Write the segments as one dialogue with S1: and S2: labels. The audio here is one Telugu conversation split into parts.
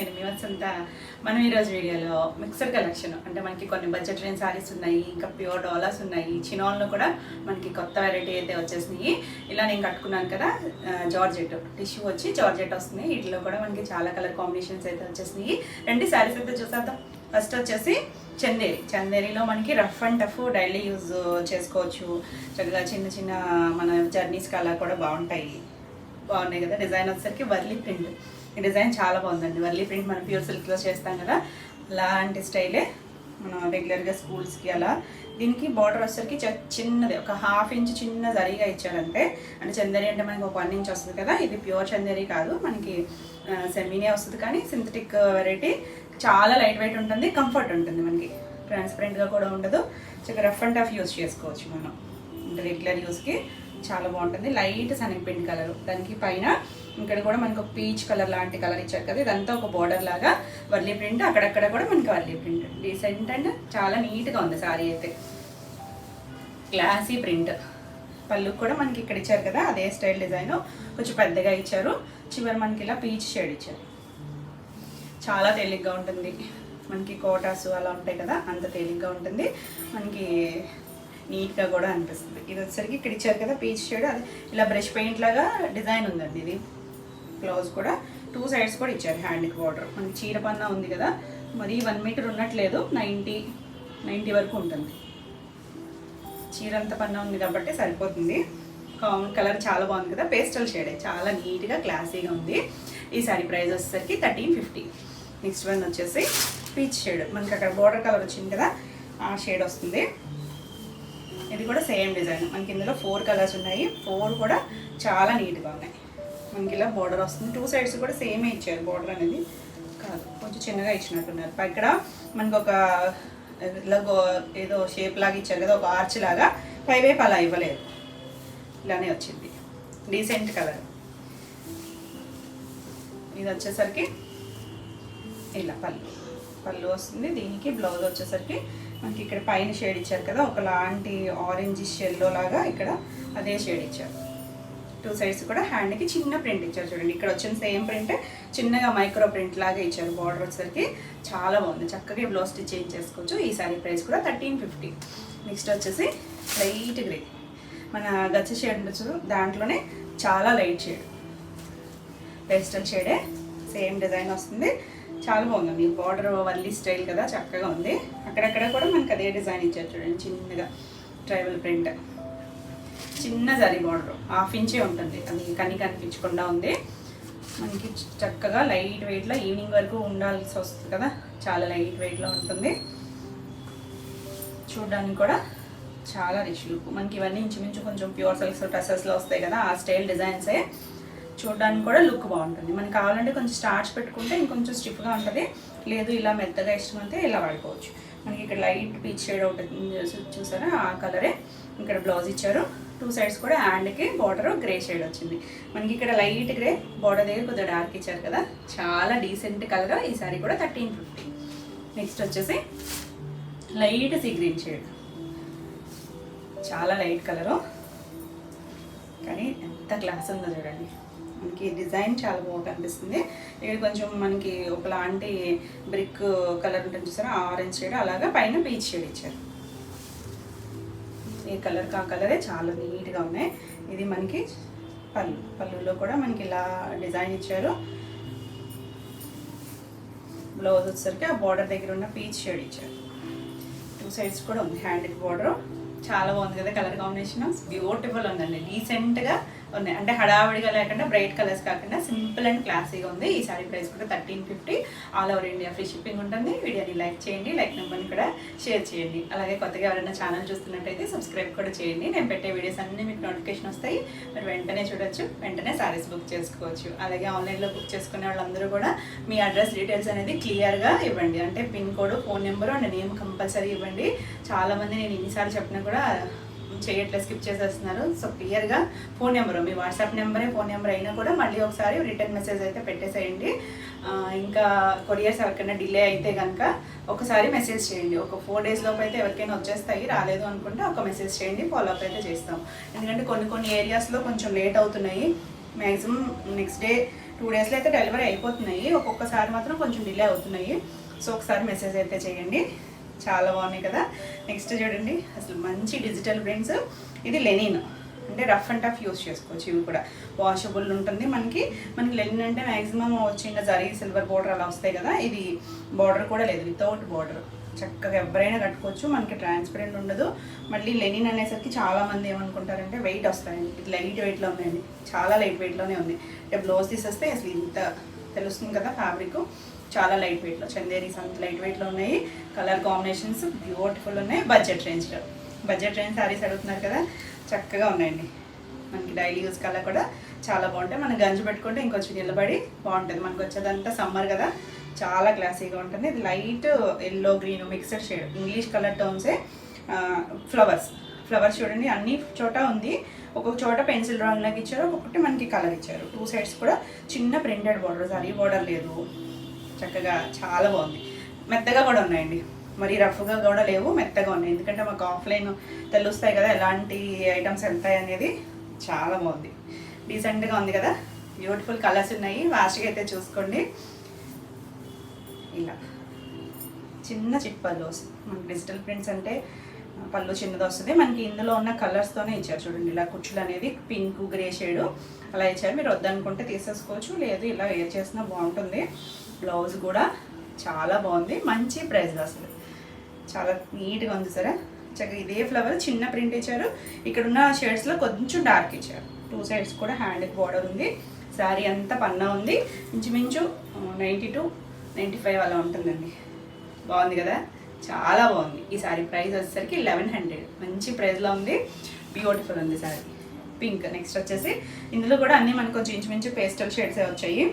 S1: నేను మీ వసంత. మనం ఈరోజు వీడియోలో మిక్సర్ కలెక్షన్ అంటే మనకి కొన్ని బడ్జెట్ రేంజ్ సారీస్ ఉన్నాయి, ఇంకా ప్యూర్ డాలర్స్ ఉన్నాయి. చినాల్లో కూడా మనకి కొత్త వెరైటీ అయితే వచ్చేసినాయి. ఇలా నేను కట్టుకున్నాను కదా, జార్జెట్ టిష్యూ వచ్చి జార్జెట్ వస్తుంది. వీటిలో కూడా మనకి చాలా కలర్ కాంబినేషన్స్ అయితే వచ్చేసినాయి. రెండు శారీస్ అయితే చూసేద్దాం. ఫస్ట్ వచ్చేసి చందేరిలో మనకి rough and tough daily use చేసుకోవచ్చు. చక్కగా చిన్న చిన్న మన జర్నీస్కి అలా కూడా బాగున్నాయి కదా. డిజైన్ వచ్చేసరికి వర్లీ ప్రింట్. ఈ డిజైన్ చాలా బాగుందండి. వర్లీ ప్రింట్ మనం ప్యూర్ సిల్క్లో చేస్తాం కదా, అలాంటి స్టైలే మనం రెగ్యులర్గా స్కూల్స్కి అలా. దీనికి బార్డర్ వచ్చేసరికి చిన్నది, ఒక ½ ఇంచ్ చిన్న జరీగా ఇచ్చారంటే. అంటే చందేరి అంటే మనకి ఒక 1 ఇంచ్ వస్తుంది కదా, ఇది ప్యూర్ చందేరి కాదు, మనకి సెమీనే వస్తుంది. కానీ సింథటిక్ వెరైటీ, చాలా లైట్ వెయిట్ ఉంటుంది, కంఫర్ట్ ఉంటుంది, మనకి ట్రాన్స్పరెంట్గా కూడా ఉండదు. చక్కగా రఫ్ అండ్ టఫ్ యూస్ చేసుకోవచ్చు మనం, అంటే రెగ్యులర్ యూస్కి చాలా బాగుంటుంది. లైట్ శనగపిండి కలర్, దానికి పైన ఇక్కడ కూడా మనకు ఒక పీచ్ కలర్ లాంటి కలర్ ఇచ్చారు కదా. ఇదంతా ఒక బార్డర్ లాగా వర్లీ ప్రింట్, అక్కడక్కడ కూడా మనకి వర్లీ ప్రింట్. డీసెంట్ అండ్ చాలా నీట్గా ఉంది సారీ అయితే. Classy print. పళ్ళు కూడా మనకి ఇక్కడ ఇచ్చారు కదా, అదే స్టైల్ డిజైన్, కొంచెం పెద్దగా ఇచ్చారు. చివరి మనకి ఇలా పీచ్ షేడ్ ఇచ్చారు. చాలా తేలిగ్గా ఉంటుంది, మనకి కోటాసు అలా ఉంటాయి కదా, అంత తేలిగ్గా ఉంటుంది, మనకి నీట్గా కూడా అనిపిస్తుంది. ఇది వచ్చేసరికి ఇక్కడ ఇచ్చారు కదా పీచ్ షేడ్, అది ఇలా బ్రష్ పెయింట్ లాగా డిజైన్ ఉందండి. ఇది బ్లౌజ్ కూడా 2 సైడ్స్ కూడా ఇచ్చారు. హ్యాండ్కి బార్డర్, మనకి చీర పన్నా ఉంది కదా, మరి 1 మీటర్ ఉన్నట్లేదు, 90 వరకు ఉంటుంది. చీర అంత పన్నా ఉంది కాబట్టి సరిపోతుంది. కామన్ కలర్ చాలా బాగుంది కదా, పేస్టల్ షేడే, చాలా నీట్గా క్లాసీగా ఉంది. ఈ సారీ ప్రైస్ వచ్చేసరికి 1350. నెక్స్ట్ వన్ వచ్చేసి పీచ్ షేడ్, మనకి అక్కడ బార్డర్ కలర్ వచ్చింది కదా, ఆ షేడ్ వస్తుంది. ఇది కూడా సేమ్ డిజైన్, మనకి ఇందులో 4 కలర్స్ ఉన్నాయి. 4 కూడా చాలా నీట్గా ఉన్నాయి. మనకి ఇలా బార్డర్ వస్తుంది. 2 సైడ్స్ కూడా సేమే ఇచ్చారు. బార్డర్ అనేది కాదు, కొంచెం చిన్నగా ఇచ్చినట్టున్నారు. ఇక్కడ మనకు ఒక ఇలా ఏదో షేప్ లాగా ఇచ్చారు కదా, ఒక ఆర్చ్ లాగా, పైవైపు అలా ఇవ్వలేదు, ఇలానే వచ్చింది. Decent colour. ఇది వచ్చేసరికి ఇలా పళ్ళు వస్తుంది. దీనికి బ్లౌజ్ వచ్చేసరికి మనకి ఇక్కడ పైన షేడ్ ఇచ్చారు కదా, ఒకలాంటి ఆరెంజ్ ఎల్లో లాగా, ఇక్కడ అదే షేడ్ ఇచ్చారు. 2 సైడ్స్ కూడా హ్యాండ్కి చిన్న ప్రింట్ ఇచ్చారు. చూడండి, ఇక్కడ వచ్చిన సేమ్ ప్రింట్ చిన్నగా మైక్రో ప్రింట్ లాగా ఇచ్చారు. బార్డర్ వచ్చేసరికి చాలా బాగుంది, చక్కగా బ్లౌజ్ స్టిచ్ చేంజ్ చేసుకోవచ్చు. ఈ సారీ ప్రైస్ కూడా 1350. నెక్స్ట్ వచ్చేసి లైట్ గ్రే, మన గచ్చ షేడ్ ఉండొచ్చు, దాంట్లోనే చాలా లైట్ షేడ్, పేస్టల్ షేడే, సేమ్ డిజైన్ వస్తుంది. చాలా బాగుంది. బార్డర్ వర్లీ స్టైల్ కదా, చక్కగా ఉంది. అక్కడక్కడ కూడా మనకి అదే డిజైన్ ఇచ్చారు. చూడండి, చిన్నగా ట్రైబల్ ప్రింట్, చిన్న జరీ బార్డర్, ½ ఇంచే ఉంటుంది, అది కనిపించకుండా ఉంది. మనకి చక్కగా లైట్ వెయిట్లో ఈవినింగ్ వరకు ఉండాల్సి వస్తుంది కదా, చాలా లైట్ వెయిట్లో ఉంటుంది. చూడడానికి కూడా చాలా రిచ్ లుక్. మనకి ఇవన్నీ ఇంచుమించు కొంచెం ప్యూర్ సిల్క్స్ డ్రెస్సెస్లో వస్తాయి కదా, ఆ స్టైల్ డిజైన్సే. చూడడానికి కూడా లుక్ బాగుంటుంది. మనకి కావాలంటే కొంచెం స్టార్చ్ పెట్టుకుంటే ఇంకొంచెం స్టిఫ్గా ఉంటుంది, లేదు ఇలా మెత్తగా ఇష్టమైతే ఇలా వాడుకోవచ్చు. మనకి ఇక్కడ లైట్ పీచ్ షేడ్ ఒకటి చూసారా, ఆ కలరే. ఇక్కడ బ్లౌజ్ ఇచ్చారు. 2 సైడ్స్ కూడా హ్యాండ్కి బార్డర్ గ్రే షేడ్ వచ్చింది. మనకి ఇక్కడ లైట్ గ్రే, బార్డర్ దగ్గర కొద్దిగా డార్క్ ఇచ్చారు కదా, చాలా డీసెంట్ కలర్. ఈ సారీ కూడా 1350. నెక్స్ట్ వచ్చేసి లైట్ సీ గ్రీన్ షేడ్, చాలా లైట్ కలరు, కానీ ఎంత క్లాస్ ఉందో చూడండి. మనకి డిజైన్ చాలా బాగా కనిపిస్తుంది. ఇక్కడ కొంచెం మనకి ఒకలాంటి బ్రిక్ కలర్ ఉంటుంది చూసారా, ఆరెంజ్ షేడ్, అలాగా పైన పీచ్ షేడ్ ఇచ్చారు. ఈ కలర్ కా కలరే చాలా నీట్గా ఉన్నాయి. ఇది మనకి పళ్ళులో కూడా మనకి ఇలా డిజైన్ ఇచ్చారు. బ్లౌజ్ వచ్చేసరికి ఆ బార్డర్ దగ్గర ఉన్న పీచ్ షేడ్ ఇచ్చారు. 2 సైడ్స్ కూడా ఉంది హ్యాండ్కి బార్డర్. చాలా బాగుంది కదా కలర్ కాంబినేషన్, బ్యూటిఫుల్ ఉందండి. డీసెంట్గా ఉన్నాయి, అంటే హడావిడిగా లేకుండా, బ్రైట్ కలర్స్ కాకుండా సింపుల్ అండ్ క్లాసీగా ఉంది. ఈ సారీ ప్రైస్ కూడా 1350. All over India free shipping ఉంటుంది. వీడియోని లైక్ చేయండి, లైక్ నెంబర్ని కూడా షేర్ చేయండి. అలాగే కొత్తగా ఎవరైనా ఛానల్ చూస్తున్నట్టయితే సబ్స్క్రైబ్ కూడా చేయండి. నేను పెట్టే వీడియోస్ అన్నీ మీకు నోటిఫికేషన్ వస్తాయి, మీరు వెంటనే చూడొచ్చు, వెంటనే సారీస్ బుక్ చేసుకోవచ్చు. అలాగే ఆన్లైన్లో బుక్ చేసుకునే వాళ్ళందరూ కూడా మీ అడ్రస్ డీటెయిల్స్ అనేది క్లియర్గా ఇవ్వండి, అంటే pin code, phone number and name compulsory ఇవ్వండి. చాలామంది నేను ఎన్నిసార్లు చెప్పినా కూడా చేయట్లేదు, స్కిప్ చేసేస్తున్నారు. సో క్లియర్గా ఫోన్ నెంబర్, మీ వాట్సాప్ నెంబరే ఫోన్ నెంబర్ అయినా కూడా మళ్ళీ ఒకసారి రిటర్న్ మెసేజ్ అయితే పెట్టేసేయండి. ఇంకా కొరియర్స్ ఎవరికైనా డిలే అయితే కనుక ఒకసారి మెసేజ్ చేయండి. ఒక 4 డేస్ లోపు అయితే ఎవరికైనా వచ్చేస్తాయి. రాలేదు అనుకుంటే ఒక మెసేజ్ చేయండి, ఫాలోఅప్ అయితే చేస్తాం. ఎందుకంటే కొన్ని ఏరియాస్లో కొంచెం లేట్ అవుతున్నాయి. మ్యాక్సిమం నెక్స్ట్ డే 2 డేస్లో అయితే డెలివరీ అయిపోతున్నాయి, ఒక్కొక్కసారి మాత్రం కొంచెం డిలే అవుతున్నాయి. సో ఒకసారి మెసేజ్ అయితే చేయండి. చాలా బాగున్నాయి కదా. నెక్స్ట్ చూడండి, అసలు మంచి డిజిటల్ ప్రింట్స్. ఇది లెనిన్, అంటే రఫ్ అండ్ టఫ్ యూస్ చేసుకోవచ్చు. ఇవి కూడా వాషబుల్ ఉంటుంది. మనకి లెనిన్ అంటే మ్యాక్సిమం చిన్న జరీ సిల్వర్ బోర్డర్ అలా వస్తాయి కదా, ఇది బార్డర్ కూడా లేదు, వితౌట్ బార్డర్. చక్కగా ఎవరైనా కట్టుకోవచ్చు, మనకి ట్రాన్స్పరెంట్ ఉండదు. మళ్ళీ లెనిన్ అనేసరికి చాలామంది ఏమనుకుంటారంటే వెయిట్ వస్తాయండి. ఇది లైట్ వెయిట్లో ఉన్నాయండి, చాలా లైట్ వెయిట్లోనే ఉంది. అంటే బ్లౌజ్ తీసేస్తే అసలు ఇంత తెలుస్తుంది కదా ఫ్యాబ్రిక్, చాలా లైట్ వెయిట్లో. చందేరీస్ అంత లైట్ వెయిట్లో ఉన్నాయి. కలర్ కాంబినేషన్స్ బ్యూటిఫుల్ ఉన్నాయి. బడ్జెట్ రేంజ్ శారీస్ అడుగుతున్నారు కదా, చక్కగా ఉన్నాయండి. మనకి డైలీ యూస్ కలర్ కూడా చాలా బాగుంటాయి. మనం గంజి పెట్టుకుంటే ఇంకొంచెం నిలబడి బాగుంటుంది. మనకు వచ్చేదంతా సమ్మర్ కదా, చాలా క్లాసీగా ఉంటుంది. ఇది light yellow green mixed shade, English colour టోన్సే. ఫ్లవర్స్ చూడండి అన్ని చోట ఉంది. ఒక్కొక్క చోట పెన్సిల్ డ్రాయింగ్ లాగా ఇచ్చారు, ఒక్కొక్కటి మనకి కలర్ ఇచ్చారు. 2 సైడ్స్ కూడా చిన్న ప్రింటెడ్ బార్డర్, జరీ బార్డర్ లేదు. చక్కగా చాలా బాగుంది. మెత్తగా కూడా ఉన్నాయండి, మరి రఫ్గా కూడా లేవు, మెత్తగా ఉన్నాయి. ఎందుకంటే మాకు ఆఫ్లైన్ తెలుస్తాయి కదా ఎలాంటి ఐటమ్స్ వెళ్తాయి అనేది. చాలా బాగుంది, డీసెంట్గా ఉంది కదా. బ్యూటిఫుల్ కలర్స్ ఉన్నాయి, ఫాస్ట్గా అయితే చూసుకోండి. ఇలా చిన్న చిట్ పళ్ళు వస్తుంది మనకి. డిజిటల్ ప్రింట్స్ అంటే పళ్ళు చిన్నది వస్తుంది. మనకి ఇందులో ఉన్న కలర్స్తోనే ఇచ్చారు చూడండి. ఇలా కుచ్చులు అనేది పింక్ గ్రే షేడు అలా ఇచ్చారు. మీరు వద్దనుకుంటే తీసేసుకోవచ్చు, లేదు ఇలా వేర్ చేసినా బాగుంటుంది. బ్లౌజ్ కూడా చాలా బాగుంది, మంచి ప్రైస్ అసలు చాలా నీట్గా ఉంది సరే. చక్కగా ఇదే ఫ్లవర్ చిన్న ప్రింట్ ఇచ్చారు. ఇక్కడ ఉన్న షేడ్స్లో కొంచెం డార్క్ ఇచ్చారు. 2 సైడ్స్ కూడా హ్యాండ్కి బార్డర్ ఉంది. శారీ అంతా పన్నా ఉంది. ఇంచుమించు 90 to 95 అలా ఉంటుందండి. బాగుంది కదా, చాలా బాగుంది. ఈ శారీ ప్రైస్ వచ్చేసరికి 1100, మంచి ప్రైస్లో ఉంది. బ్యూటిఫుల్ ఉంది శారీ. పింక్. నెక్స్ట్ వచ్చేసి ఇందులో కూడా అన్నీ మనకు కొంచెం ఇంచుమించు పేస్టల్ షేడ్సే వచ్చాయి.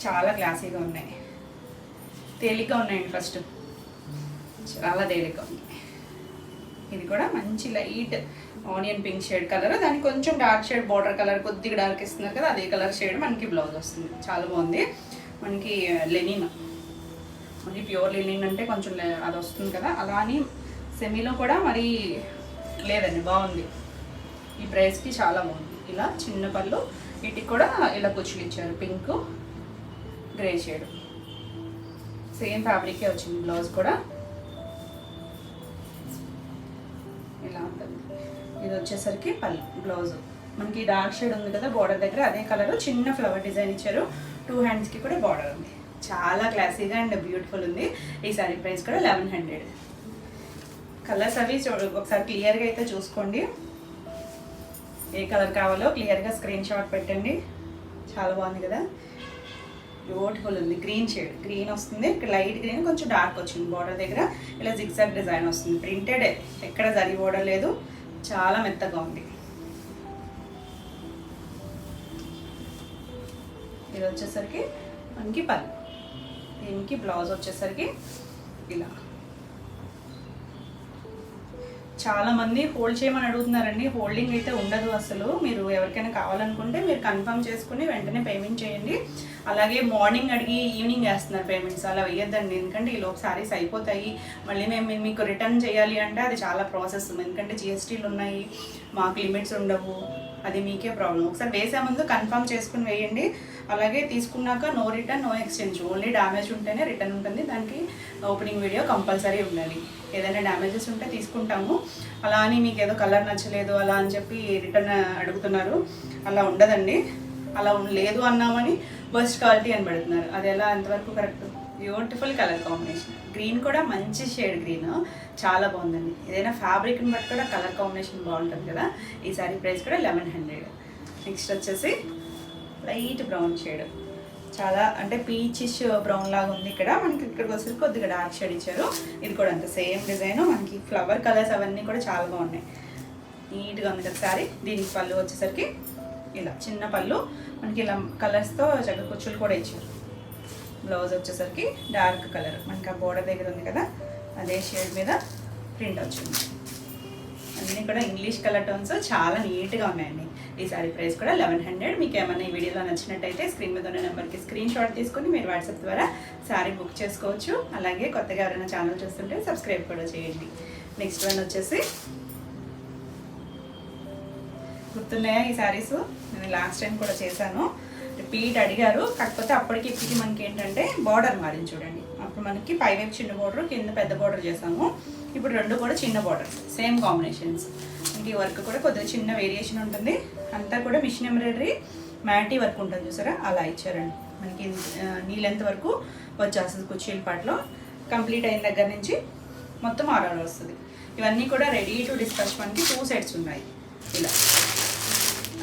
S1: చాలా క్లాసీగా ఉన్నాయి, తేలిగ్గా ఉన్నాయండి. ఫస్ట్ చాలా తేలిగ్గా ఉంది. ఇది కూడా మంచి light onion pink shade colour, దానికి కొంచెం డార్క్ షేడ్ బార్డర్ కలర్ కొద్దిగా డార్క్ ఇస్తున్నారు కదా, అదే కలర్ షేడ్ మనకి బ్లౌజ్ వస్తుంది. చాలా బాగుంది. మనకి లెనిన్, మనకి ప్యూర్ లెనిన్ అంటే కొంచెం అది వస్తుంది కదా, అలా అని సెమీలో కూడా మరి లేదండి, బాగుంది. ఈ ప్రైస్కి చాలా బాగుంది. ఇలా చిన్న పళ్ళు, వీటికి కూడా ఇలా కుచ్చులు ఇచ్చారు. పింక్ గ్రే షేడ్, సేమ్ ఫ్యాబ్రికే వచ్చింది. బ్లౌజ్ కూడా ఇలా ఉంటుంది. ఇది వచ్చేసరికి పళ్ళు. బ్లౌజ్ మనకి డార్క్ షేడ్ ఉంది కదా బోర్డర్ దగ్గర, అదే కలర్ చిన్న ఫ్లవర్ డిజైన్ ఇచ్చారు. 2 హ్యాండ్స్కి కూడా బార్డర్ ఉంది. చాలా క్లాసీగా అండ్ బ్యూటిఫుల్ ఉంది. ఈ సారీ ప్రైస్ కూడా 1100. కలర్స్ అవి ఒకసారి క్లియర్గా అయితే చూసుకోండి. ఏ కలర్ కావాలో క్లియర్గా స్క్రీన్ షాట్ పెట్టండి. చాలా బాగుంది కదా, బ్యూటిఫుల్ ఉంది. గ్రీన్ షేడ్, గ్రీన్ వస్తుంది. ఇక్కడ లైట్ గ్రీన్, కొంచెం డార్క్ వచ్చింది బార్డర్ దగ్గర. ఇలా జిగ్జాగ్ డిజైన్ వస్తుంది. ప్రింటెడ్, ఎక్కడ జరీ బోర్డర్ లేదు. చాలా మెత్తగా ఉంది. ఇది వచ్చేసరికి మనకి పళ్ళు. దీనికి బ్లౌజ్ వచ్చేసరికి ఇలా. చాలామంది హోల్డ్ చేయమని అడుగుతున్నారండి. హోల్డింగ్ అయితే ఉండదు అసలు. మీరు ఎవరికైనా కావాలనుకుంటే మీరు కన్ఫర్మ్ చేసుకుని వెంటనే పేమెంట్ చేయండి. అలాగే మార్నింగ్ అడిగి ఈవినింగ్ వేస్తున్నారు పేమెంట్స్, అలా వేయద్దండి. ఎందుకంటే ఈలోపు శారీస్ అయిపోతాయి. మళ్ళీ మేము మీకు రిటర్న్ చేయాలి అంటే అది చాలా ప్రాసెస్ ఉంది. ఎందుకంటే జిఎస్టీలు ఉన్నాయి, మాకు లిమిట్స్ ఉండవు, అది మీకే ప్రాబ్లం. ఒకసారి వేసే ముందు కన్ఫర్మ్ చేసుకుని వేయండి. అలాగే తీసుకున్నాక no return no exchange, only damage ఉంటేనే రిటర్న్ ఉంటుంది. దానికి ఓపెనింగ్ వీడియో కంపల్సరీ ఉండాలి. ఏదైనా డ్యామేజెస్ ఉంటే తీసుకుంటాము. అలా అని మీకు ఏదో కలర్ నచ్చలేదు అలా అని చెప్పి రిటర్న్ అడుగుతున్నారు, అలా ఉండదండి. అలా లేదు అన్నామని బెస్ట్ క్వాలిటీ అని పెడుతున్నారు, అది ఎలా ఎంతవరకు correct? Beautiful colour combination. Green కూడా మంచి షేడ్ గ్రీన్, చాలా బాగుందండి. ఏదైనా ఫ్యాబ్రిక్ని బట్టి కూడా కలర్ కాంబినేషన్ బాగుంటుంది కదా. ఈ సారీ ప్రైస్ కూడా 1100. నెక్స్ట్ వచ్చేసి లైట్ బ్రౌన్ షేడ్, చాలా అంటే పీచిష్ బ్రౌన్ లాగా ఉంది. ఇక్కడ మనకి ఇక్కడికి వచ్చేసరికి కొద్దిగా డార్క్ షేడ్ ఇచ్చారు. ఇది కూడా అంత సేమ్ డిజైన్, మనకి ఫ్లవర్ కలర్స్ అవన్నీ కూడా చాలా బాగున్నాయి. నీట్గా ఉంది కదా సారీ. దీనికి పళ్ళు వచ్చేసరికి ఇలా చిన్న పళ్ళు, మనకి ఇలా కలర్స్తో చక్కగా కుచ్చులు కూడా ఇచ్చారు. బ్లౌజ్ వచ్చేసరికి డార్క్ కలర్, మనకి ఆ బోర్డర్ దగ్గర ఉంది కదా అదే షేడ్ మీద ప్రింట్ వచ్చింది. అన్నీ కూడా ఇంగ్లీష్ కలర్ టోన్స్, చాలా నీట్గా ఉన్నాయండి. ఈ సారీ ప్రైస్ కూడా 1100. మీకు ఏమైనా ఈ వీడియోలో నచ్చినట్టయితే స్క్రీన్ మీద ఉన్న నెంబర్కి స్క్రీన్ షాట్ తీసుకొని మీరు వాట్సాప్ ద్వారా సారీ బుక్ చేసుకోవచ్చు. అలాగే కొత్తగా ఎవరైనా ఛానల్ చూస్తుంటే సబ్స్క్రైబ్ కూడా చేయండి. నెక్స్ట్ వన్ వచ్చేసి గుర్తున్నాయా ఈ శారీస్? నేను లాస్ట్ టైం కూడా చేశాను, రిపీట్ అడిగారు. కాకపోతే అప్పటికి ఇప్పటికి మనకి ఏంటంటే బార్డర్ మారింది చూడండి. అప్పుడు మనకి పైవైపు చిన్న బార్డర్, కింద పెద్ద బార్డర్ చేసాము. ఇప్పుడు రెండు కూడా చిన్న బార్డర్స్, సేమ్ కాంబినేషన్స్. ఇంక ఈ వర్క్ కూడా కొద్దిగా చిన్న వేరియేషన్ ఉంటుంది. అంతా కూడా మిషన్ ఎంబ్రాయిడరీ మ్యాటీ వర్క్ ఉంటుంది చూసారా, అలా ఇచ్చారండి. మనకి నీ లెంత్ వరకు వచ్చేస్తుంది కుర్చీల పాటలో. కంప్లీట్ అయిన దగ్గర నుంచి మొత్తం ఆర్డర్ వస్తుంది. ఇవన్నీ కూడా రెడీ టు డిస్పాచ్. మనకి 2 సెట్స్ ఉన్నాయి. ఇలా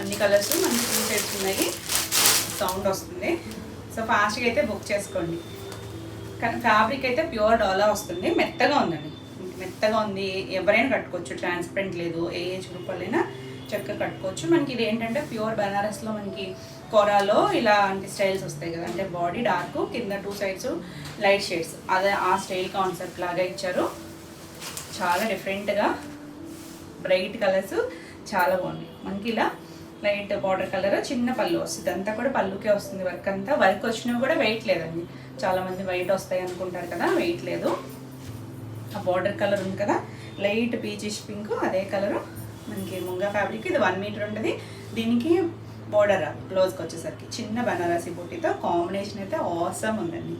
S1: అన్ని కలర్స్ మనకి 2 సెట్స్ ఉన్నాయి. సౌండ్ వస్తుంది, సో ఫాస్ట్గా అయితే బుక్ చేసుకోండి. కానీ ఫ్యాబ్రిక్ అయితే ప్యూర్ డోలా వస్తుంది. మెత్తగా ఉందండి, మెత్తగా ఉంది. ఎవరైనా కట్టుకోవచ్చు, ట్రాన్స్పరెంట్ లేదు. ఏ ఏజ్ గ్రూప్ వాళ్ళైనా చక్కగా కట్టుకోవచ్చు. మనకి ఇది ఏంటంటే ప్యూర్ బనారస్లో మనకి కోరాలో ఇలాంటి స్టైల్స్ వస్తాయి కదా, అంటే బాడీ డార్క్, కింద 2 సైడ్స్ లైట్ షేడ్స్, అదే ఆ స్టైల్ కాన్సెప్ట్ లాగా ఇచ్చారు. చాలా డిఫరెంట్గా బ్రైట్ కలర్స్ చాలా బాగుంది. మనకి ఇలా లైట్ బార్డర్ కలర్, చిన్న పళ్ళు వస్తుంది. అంతా కూడా పళ్ళుకే వస్తుంది వర్క్ అంతా. వర్క్ వచ్చినా కూడా వెయిట్ లేదండి. చాలామంది వెయిట్ వస్తాయి అనుకుంటారు కదా, వెయిట్ లేదు. ఆ బార్డర్ కలర్ ఉంది కదా, లైట్ పీచిష్ పింక్, అదే కలరు మనకి ముంగా ఫ్యాబ్రిక్. ఇది 1 మీటర్ ఉంటుంది. దీనికి బార్డర్ బ్లౌజ్కి వచ్చేసరికి చిన్న బనారసి బూటీతో కాంబినేషన్ అయితే ఆసమ్ ఉందండి.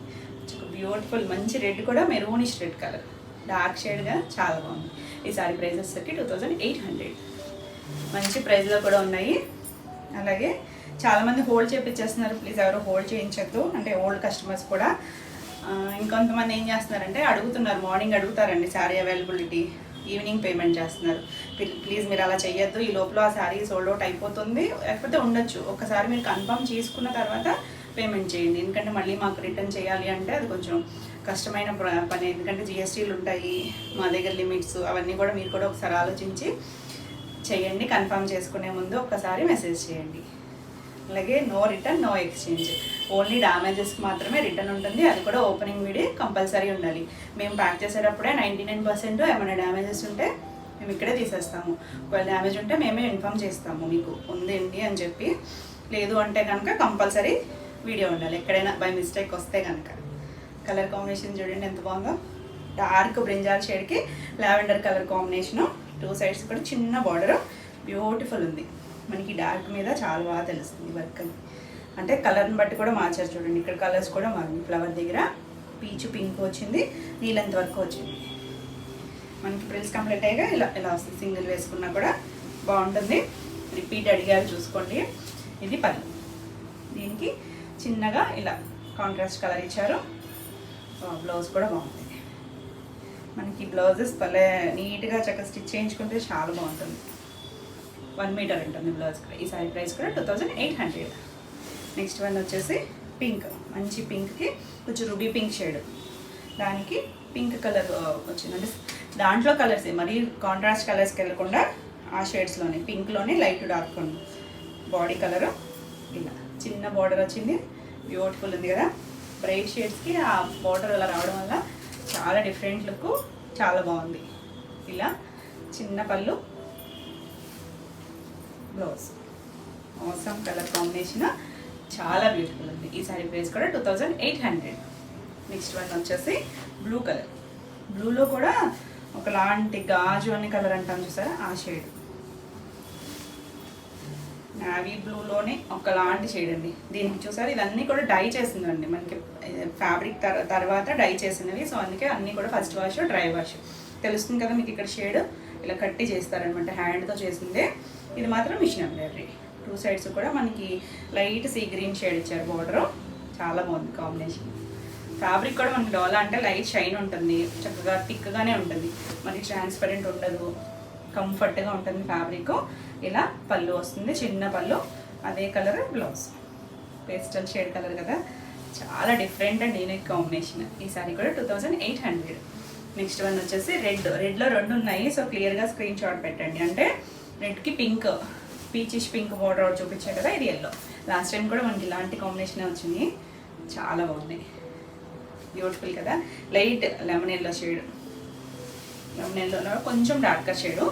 S1: బ్యూటిఫుల్, మంచి రెడ్ కూడా మెరూనిష్ రెడ్ కలర్, డార్క్ షేడ్గా చాలా బాగుంది. ఈ సారీ ప్రైస్ వచ్చేసరికి 2800. మంచి ప్రైస్లో కూడా ఉన్నాయి. అలాగే చాలామంది హోల్డ్ చేయించేస్తున్నారు. ప్లీజ్ ఎవరు హోల్డ్ చేయించద్దు, అంటే ఓల్డ్ కస్టమర్స్ కూడా. ఇంకొంతమంది ఏం చేస్తున్నారంటే అడుగుతున్నారు, మార్నింగ్ అడుగుతారండి శారీ అవైలబిలిటీ, ఈవినింగ్ పేమెంట్ చేస్తున్నారు. ప్లీజ్ మీరు అలా చేయొద్దు. ఈ లోపల ఆ శారీ సోల్డ్ అవుట్ అయిపోతుంది, లేకపోతే ఉండొచ్చు. ఒకసారి మీరు కన్ఫర్మ్ చేసుకున్న తర్వాత పేమెంట్ చేయండి. ఎందుకంటే మళ్ళీ మాకు రిటర్న్ చేయాలి అంటే అది కొంచెం కష్టమైన పని. ఎందుకంటే జిఎస్టీలు ఉంటాయి, మా దగ్గర లిమిట్స్, అవన్నీ కూడా మీరు కూడా ఒకసారి ఆలోచించి చేయండి. కన్ఫర్మ్ చేసుకునే ముందు ఒక్కసారి మెసేజ్ చేయండి. అలాగే no return, no exchange. Only డ్యామేజెస్కి మాత్రమే రిటర్న్ ఉంటుంది. అది కూడా ఓపెనింగ్ వీడియో కంపల్సరీ ఉండాలి. మేము ప్యాక్ చేసేటప్పుడే 99% ఏమైనా డ్యామేజెస్ ఉంటే మేము ఇక్కడే తీసేస్తాము. ఒకవేళ డ్యామేజ్ ఉంటే మేమే ఇన్ఫామ్ చేస్తాము మీకు ఉందండి అని చెప్పి. లేదు అంటే కనుక కంపల్సరీ వీడియో ఉండాలి, ఎక్కడైనా బై మిస్టేక్ వస్తే కనుక. కలర్ కాంబినేషన్ చూడండి ఎంత బాగుందో. డార్క్ బ్రింజాల్ షేడ్కి లావెండర్ కలర్ కాంబినేషను. 2 సైడ్స్ కూడా చిన్న బార్డర్, బ్యూటిఫుల్ ఉంది. మనకి డార్క్ మీద చాలా బాగా తెలుస్తుంది వర్క్ అని. అంటే కలర్ని బట్టి కూడా మార్చారు చూడండి. ఇక్కడ కలర్స్ కూడా మారింది. ఫ్లవర్ దగ్గర పీచు పింక్ వచ్చింది, నీలంత వరకు వచ్చింది. మనకి ప్రిల్స్ కంప్లీట్ అయ్యాక ఇలా ఇలా వస్తుంది. సింగిల్ వేసుకున్నా కూడా బాగుంటుంది. రిపీట్ అడిగారు చూసుకోండి. ఇది పళ్ళు. దీనికి చిన్నగా ఇలా కాంట్రాస్ట్ కలర్ ఇచ్చారు. బ్లౌజ్ కూడా బాగుంది. మనకి బ్లౌజెస్ భలే నీట్గా చక్కగా స్టిచ్ చేయించుకుంటే చాలా బాగుంటుంది. 1 మీటర్ ఉంటుంది బ్లౌజ్. ఈ సారీ ప్రైస్ కూడా 2800. నెక్స్ట్ వన్ వచ్చేసి పింక్, మంచి పింక్కి కొంచెం రూబీ పింక్ షేడ్, దానికి పింక్ కలర్ వచ్చిందంటే దాంట్లో కలర్స్ మరి కాంట్రాస్ట్ కలర్స్కి వెళ్ళకుండా ఆ షేడ్స్లోనే పింక్లోనే లైట్ డార్క్ ఉంది. బాడీ కలరు ఇలా చిన్న బార్డర్ వచ్చింది, బ్యూటిఫుల్ ఉంది కదా. బ్రైట్ షేడ్స్కి ఆ బార్డర్ అలా రావడం వల్ల చాలా డిఫరెంట్ లుక్, చాలా బాగుంది. ఇలా చిన్న పళ్ళు, బ్లౌజ్, ఆసమ్ కలర్ కాంబినేషన్, చాలా బ్యూటిఫుల్ ఉంది. ఈ సారీ ప్రైస్ కూడా 2800. నెక్స్ట్ వన్ వచ్చేసి బ్లూ కలర్. బ్లూలో కూడా ఒకలాంటి గాజు అనే కలర్ అంటాం చూసారా, ఆ షేడ్. నావీ బ్లూలోనే ఒకలాంటి షేడ్ అండి. దీనికి చూసారు ఇదన్నీ కూడా డై చేసిందండి. మనకి ఫ్యాబ్రిక్ తర్వాత డై చేసినవి. సో అందుకే అన్నీ కూడా ఫస్ట్ వాష్, డ్రై వాష్. తెలుస్తుంది కదా మీకు ఇక్కడ షేడ్. ఇలా కట్టి చేస్తారనమాట, హ్యాండ్తో చేసిందే. ఇది మాత్రం మిషన్ ఎంబ్రాయిడరీ. 2 సైడ్స్ కూడా మనకి లైట్ సీ గ్రీన్ షేడ్ ఇచ్చారు బార్డరు. చాలా బాగుంది కాంబినేషన్. ఫ్యాబ్రిక్ కూడా మనకి డోలా అంటే లైట్ షైన్ ఉంటుంది, చక్కగా థిక్గానే ఉంటుంది, మనకి ట్రాన్స్పరెంట్ ఉండదు, కంఫర్ట్గా ఉంటుంది ఫ్యాబ్రిక్. ఇలా పళ్ళు వస్తుంది, చిన్న పళ్ళు, అదే colour blouse. Pastel shade colour కదా, చాలా డిఫరెంట్ అండ్ యూనిక్ కాంబినేషన్. ఈ సారీ కూడా 2800. నెక్స్ట్ వన్ వచ్చేసి రెడ్. రెడ్లో 2 ఉన్నాయి. సో క్లియర్గా స్క్రీన్ షాట్ పెట్టండి. అంటే రెడ్కి పింక్, పీచిష్ పింక్ బార్డర్ ఒకటి చూపించారు కదా, ఇది ఎల్లో. లాస్ట్ టైం కూడా మనకి ఇలాంటి కాంబినేషన్ వచ్చింది, చాలా బాగుంది, బ్యూటిఫుల్ కదా. Light lemon yellow shade, lemon ఎల్లోలో కొంచెం డార్కర్ షేడు.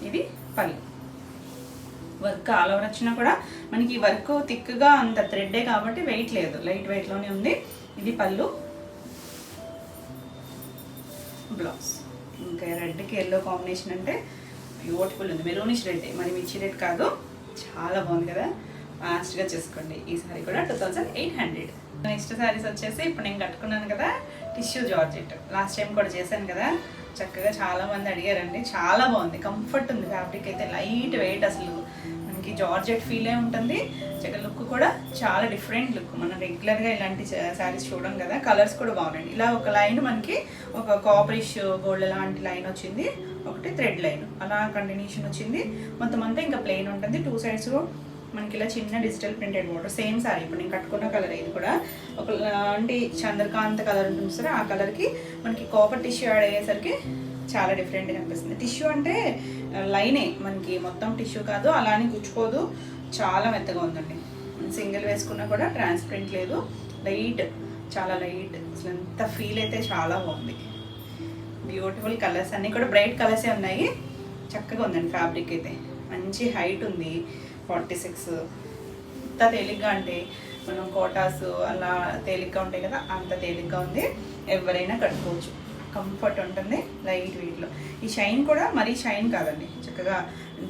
S1: ఇది పళ్ళు. వర్క్ ఆల్ ఓవర్ వచ్చినా కూడా మనకి వర్క్ థిక్గా అంత థ్రెడ్డే కాబట్టి వెయిట్ లేదు, లైట్ వెయిట్లోనే ఉంది. ఇది పళ్ళు, బ్లౌజ్. ఇంకా రెడ్కి ఎల్లో కాంబినేషన్ అంటే బ్యూటిఫుల్ ఉంది, మెరూనిష్ రెడ్, మరి మిర్చి రెడ్ కాదు, చాలా బాగుంది కదా. ఫాస్ట్గా చేసుకోండి. ఈ సారీ కూడా 2800. నెక్స్ట్ శారీస్ వచ్చేసి ఇప్పుడు నేను కట్టుకున్నాను కదా టిష్యూ జార్జెట్, లాస్ట్ టైం కూడా చేశాను కదా, చక్కగా చాలా మంది అడిగారండి. చాలా బాగుంది, కంఫర్ట్ ఉంది, ఫ్యాబ్రిక్ అయితే లైట్ వెయిట్, అసలు మనకి జార్జెట్ ఫీలే ఉంటుంది. చక్కగా లుక్ కూడా చాలా డిఫరెంట్ లుక్, మనం రెగ్యులర్గా ఇలాంటి శారీస్ చూడడం కదా. కలర్స్ కూడా బాగున్నాయి. ఇలా ఒక లైన్ మనకి ఒక కాపరిష్ గోల్డ్ లాంటి లైన్ వచ్చింది, ఒకటి థ్రెడ్ లైన్ అలా కంటిన్యూషన్ వచ్చింది. మొత్తం అంతా ఇంకా ప్లెయిన్ ఉంటుంది. 2 sides మనకి ఇలా చిన్న digital printed border. Same sorry ఇప్పుడు నేను కట్టుకున్న కలర్, ఇది కూడా ఒక లాంటి చంద్రకాంత్ కలర్ ఉంటుంది సరే, ఆ కలర్కి మనకి కాపర్ టిష్యూ యాడ్ అయ్యేసరికి చాలా డిఫరెంట్గా అనిపిస్తుంది. టిష్యూ అంటే లైనే మనకి, మొత్తం టిష్యూ కాదు, అలానే గుచ్చుకోదు, చాలా మెత్తగా ఉందండి. సింగిల్ వేసుకున్నా కూడా ట్రాన్స్పరెంట్ లేదు, లైట్, చాలా లైట్, అసలు ఎంత ఫీల్ అయితే చాలా బాగుంది. బ్యూటిఫుల్ కలర్స్ అన్నీ కూడా బ్రైట్ కలర్సే ఉన్నాయి. చక్కగా ఉందండి ఫ్యాబ్రిక్ అయితే, మంచి హైట్ ఉంది, 46. ఎంత తేలిగ్గా అంటే మనం కోటాస్ అలా తేలిగ్గా ఉంటాయి కదా, అంత తేలిగ్గా ఉంది. ఎవరైనా కట్టుకోవచ్చు, కంఫర్ట్ ఉంటుంది లైట్ వెయిట్లో. ఈ షైన్ కూడా మరీ షైన్ కాదండి, చక్కగా